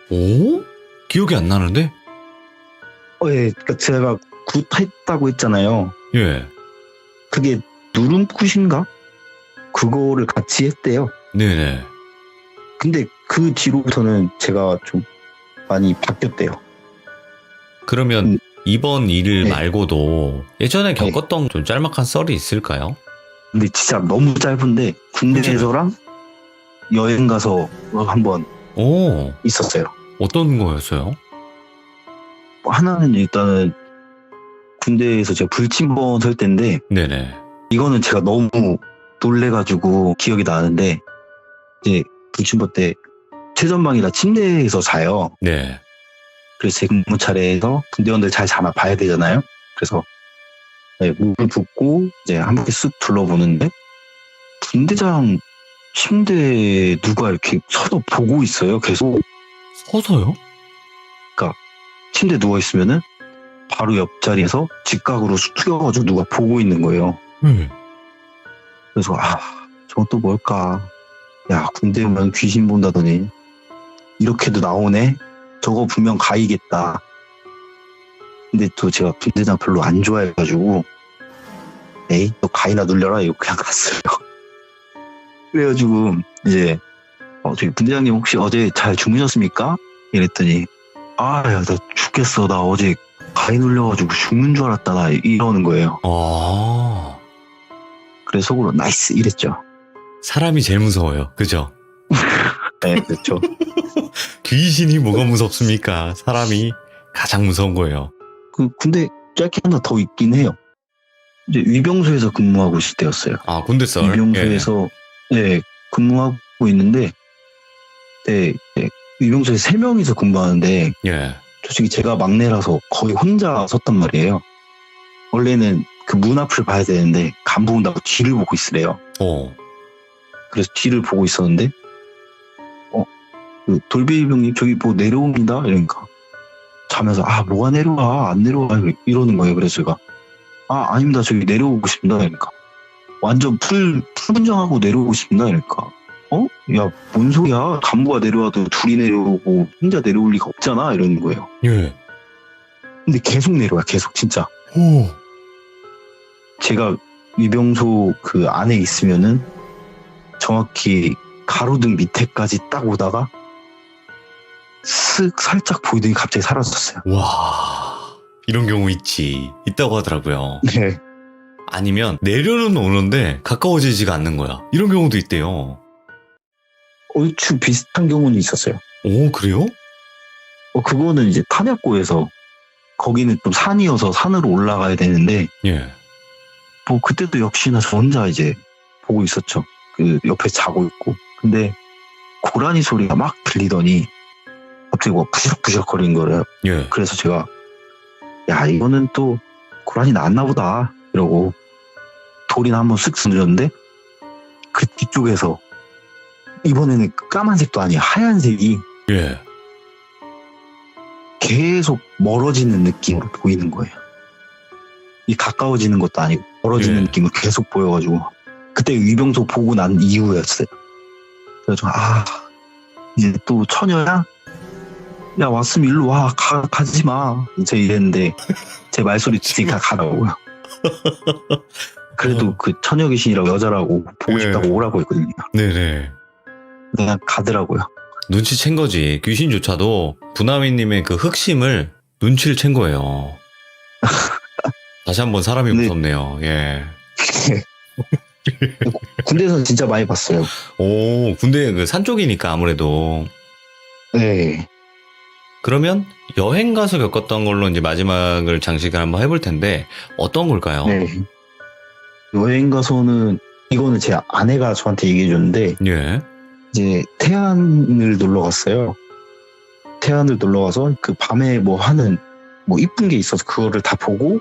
오? 기억이 안 나는데? 예, 그러니까 제가 굿했다고 했잖아요. 예. 그게 누름굿인가? 그거를 같이 했대요. 네네. 근데 그 뒤로부터는 제가 좀 많이 바뀌었대요. 그러면 이번 일 네. 말고도 예전에 겪었던 좀 짤막한 썰이 있을까요? 근데 진짜 너무 짧은데 군대에서랑 여행 가서 한번 오, 있었어요. 어떤 거였어요? 하나는 일단은 군대에서 제가 불침번 설 때인데 네네. 이거는 제가 너무 놀래가지고 기억이 나는데 이제 불침번 때 최전방이라 침대에서 자요. 네. 그래서 제 근무 차례에서 군대원들 잘 자나 봐야 되잖아요. 그래서 네, 물을 붓고 이제 한 바퀴 쓱 둘러보는데 분대장 침대에 누가 이렇게 서서 보고 있어요. 계속 서서요? 침대에 누워 있으면은 바로 옆자리에서 직각으로 숙여가지고 누가 보고 있는 거예요. 네. 그래서 저건 또 뭘까? 야, 군대 오면 귀신 본다더니 이렇게도 나오네? 저거 분명 가이겠다. 근데 또 제가 분대장 별로 안 좋아해가지고 에이, 너 가이나 눌려라 이거 그냥 갔어요. 그래가지고 이제 저기 분대장님 혹시 어제 잘 주무셨습니까? 이랬더니 야, 나 죽겠어. 나 어제 가위 눌려가지고 죽는 줄 알았다. 나 이러는 거예요. 아, 그래서 속으로 나이스 이랬죠. 사람이 제일 무서워요. 그죠? 네, 그렇죠. 귀신이 뭐가 무섭습니까? 사람이 가장 무서운 거예요. 근데 짧게 하나 더 있긴 해요. 이제 위병소에서 근무하고 있을 때였어요. 아, 군대 썰. 위병소에서 네, 근무하고 있는데 네, 위병소에 3명이서 근무하는데 예. 솔직히 제가 막내라서 거의 혼자 섰단 말이에요. 원래는 그 문 앞을 봐야 되는데 간부 온다고 뒤를 보고 있으래요. 그래서 뒤를 보고 있었는데 그 돌비병님 저기 뭐 내려옵니다. 이러니까 자면서 뭐가 내려와 안 내려와 이러는 거예요. 그래서 제가 아닙니다. 저기 내려오고 싶습니다. 이러니까 완전 풀분장하고 내려오고 싶습니다. 이러니까 야, 뭔 소리야? 간부가 내려와도 둘이 내려오고 혼자 내려올 리가 없잖아. 이러는 거예요. 예. 근데 계속 내려와, 계속 진짜. 오. 제가 위병소 그 안에 있으면은 정확히 가로등 밑에까지 딱 오다가 쓱 살짝 보이더니 갑자기 사라졌어요. 와. 이런 경우 있다고 하더라고요. 네. 아니면 내려는 오는데 가까워지지가 않는 거야. 이런 경우도 있대요. 얼추 비슷한 경우는 있었어요. 오, 그래요? 그거는 이제 탄약고에서 거기는 좀 산이어서 산으로 올라가야 되는데 예. 뭐 그때도 역시나 저 혼자 이제 보고 있었죠. 그 옆에 자고 있고. 근데 고라니 소리가 막 들리더니 갑자기 뭐 부시럭부시럭 거리는 거래요. 예. 그래서 제가 야, 이거는 또 고라니 나왔나 보다 이러고 돌이나 한번 쓱 던졌는데 그 뒤쪽에서 이번에는 까만색도 아니에요. 하얀색이 예. 계속 멀어지는 느낌으로 보이는 거예요. 이 가까워지는 것도 아니고 멀어지는 예. 느낌으로 계속 보여가지고 그때 위병소 보고 난 이후였어요. 그래서 이제 또 처녀야? 야, 왔으면 일로 와. 가지 마. 제가 이랬는데 제 말소리 듣으니까 가라고요. 그래도 그 처녀 귀신이라고 여자라고 보고 예. 싶다고 오라고 했거든요. 네네. 그냥 가더라고요. 눈치챈 거지. 귀신조차도 부나미님의 그 흑심을 눈치를 챈 거예요. 다시 한번 사람이 네. 무섭네요. 예. 군대에서는 진짜 많이 봤어요. 오, 군대 그 산 쪽이니까 아무래도. 네. 그러면 여행 가서 겪었던 걸로 이제 마지막을 장식을 한번 해볼 텐데 어떤 걸까요? 네. 여행 가서는 이거는 제 아내가 저한테 얘기해 줬는데 예. 이제 태안을 놀러 갔어요. 태안을 놀러 가서 그 밤에 뭐 하는 뭐 이쁜 게 있어서 그거를 다 보고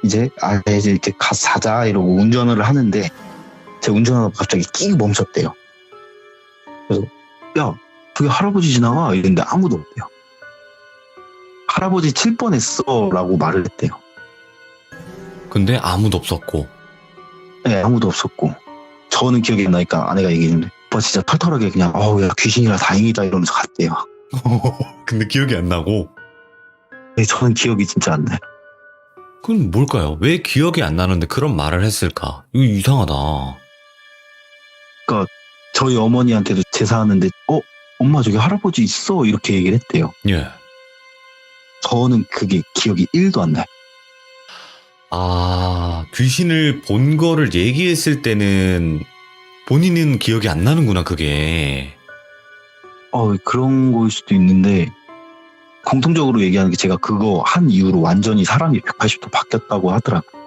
이제 이제 이렇게 가서 자자 이러고 운전을 하는데 제가 운전하다가 갑자기 끼고 멈췄대요. 그래서 야 저기 할아버지 지나가 이랬는데 아무도 없대요. 할아버지 칠 뻔했어 라고 말을 했대요. 근데 아무도 없었고. 네, 아무도 없었고 저는 기억이 안 나니까 아내가 얘기했는데 오빠 진짜 털털하게 그냥 야 귀신이라 다행이다 이러면서 갔대요. 근데 기억이 안 나고. 네, 저는 기억이 진짜 안 나요. 그건 뭘까요? 왜 기억이 안 나는데 그런 말을 했을까? 이거 이상하다. 저희 어머니한테도 제사하는데 엄마 저기 할아버지 있어 이렇게 얘기를 했대요. 예. 저는 그게 기억이 1도 안 나요. 아, 귀신을 본 거를 얘기했을 때는 본인은 기억이 안 나는구나, 그게. 그런 거일 수도 있는데 공통적으로 얘기하는 게 제가 그거 한 이후로 완전히 사람이 180도 바뀌었다고 하더라고요.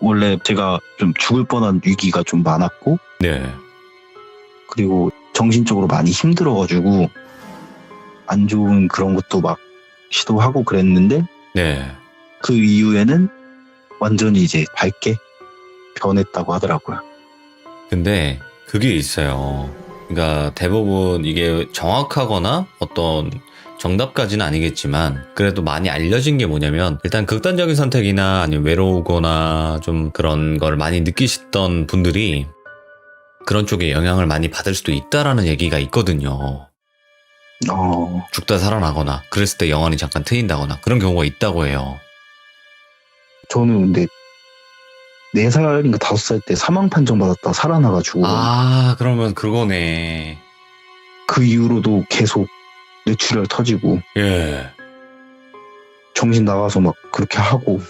원래 제가 좀 죽을 뻔한 위기가 좀 많았고 네. 그리고 정신적으로 많이 힘들어가지고 안 좋은 그런 것도 막 시도하고 그랬는데 네. 그 이후에는 완전히 이제 밝게 변했다고 하더라고요. 근데 그게 있어요. 그러니까 대부분 이게 정확하거나 어떤 정답까지는 아니겠지만 그래도 많이 알려진 게 뭐냐면 일단 극단적인 선택이나 아니면 외로우거나 좀 그런 걸 많이 느끼셨던 분들이 그런 쪽에 영향을 많이 받을 수도 있다라는 얘기가 있거든요. 죽다 살아나거나 그랬을 때 영혼이 잠깐 트인다거나 그런 경우가 있다고 해요. 저는 근데 4살인가 5살 때 사망 판정 받았다 살아나가지고 아, 그러면 그거네. 그 이후로도 계속 뇌출혈 터지고 예. 정신 나가서 막 그렇게 하고.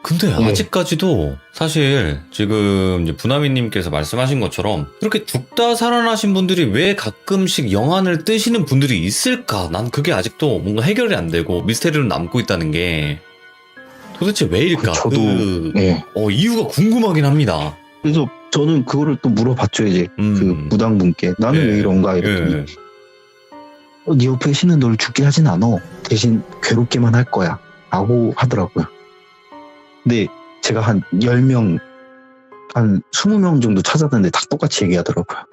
근데 네. 아직까지도 사실 지금 이제 부나미님께서 말씀하신 것처럼 그렇게 죽다 살아나신 분들이 왜 가끔씩 영안을 뜨시는 분들이 있을까? 난 그게 아직도 뭔가 해결이 안 되고 미스테리로 남고 있다는 게 도대체 왜일까? 저도 예. 이유가 궁금하긴 합니다. 그래서 저는 그거를 또 물어봤죠 이제 그 무당분께 나는 예. 왜 이런가 이랬더니 예. 네 옆에 신은 널 죽게 하진 않아. 대신 괴롭게만 할 거야 라고 하더라고요. 근데 제가 한 10명 한 20명 정도 찾았는데 다 똑같이 얘기하더라고요.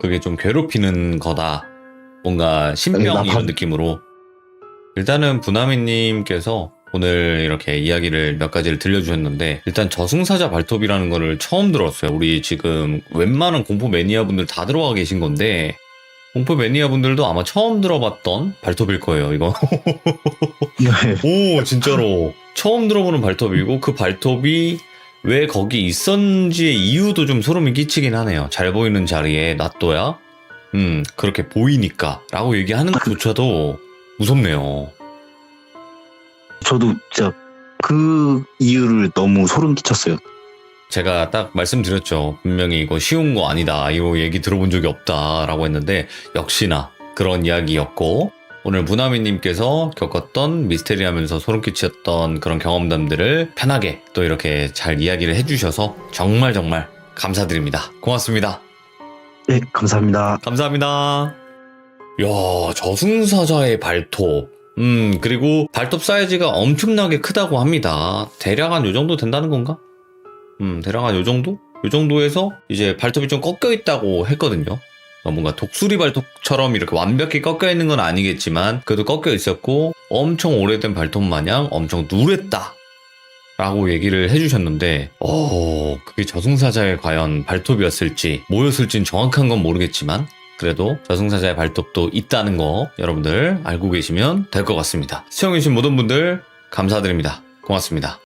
그게 좀 괴롭히는 거다. 뭔가 신병 이런 느낌으로. 일단은 부나미님께서 오늘 이렇게 이야기를 몇 가지를 들려주셨는데 일단 저승사자 발톱이라는 거를 처음 들었어요. 우리 지금 웬만한 공포 매니아 분들 다 들어와 계신 건데 공포 매니아 분들도 아마 처음 들어봤던 발톱일 거예요, 이거. 예. 오, 진짜로. 처음 들어보는 발톱이고 그 발톱이 왜 거기 있었는지의 이유도 좀 소름이 끼치긴 하네요. 잘 보이는 자리에 놔둬야 그렇게 보이니까 라고 얘기하는 것조차도 무섭네요. 저도 진짜 그 이유를 너무 소름 끼쳤어요. 제가 딱 말씀드렸죠. 분명히 이거 쉬운 거 아니다. 이거 얘기 들어본 적이 없다라고 했는데 역시나 그런 이야기였고 오늘 무나미님께서 겪었던 미스테리하면서 소름 끼쳤던 그런 경험담들을 편하게 또 이렇게 잘 이야기를 해주셔서 정말 정말 감사드립니다. 고맙습니다. 네, 감사합니다. 감사합니다. 이야, 저승사자의 발톱. 그리고 발톱 사이즈가 엄청나게 크다고 합니다. 대략 한 요 정도 된다는 건가? 대략 한 요 정도? 요 정도에서 이제 발톱이 좀 꺾여 있다고 했거든요. 뭔가 독수리 발톱처럼 이렇게 완벽히 꺾여 있는 건 아니겠지만 그래도 꺾여 있었고 엄청 오래된 발톱 마냥 엄청 누랬다 라고 얘기를 해주셨는데 그게 저승사자의 과연 발톱이었을지 뭐였을진 정확한 건 모르겠지만 그래도 저승사자의 발톱도 있다는 거 여러분들 알고 계시면 될 것 같습니다. 시청해주신 모든 분들 감사드립니다. 고맙습니다.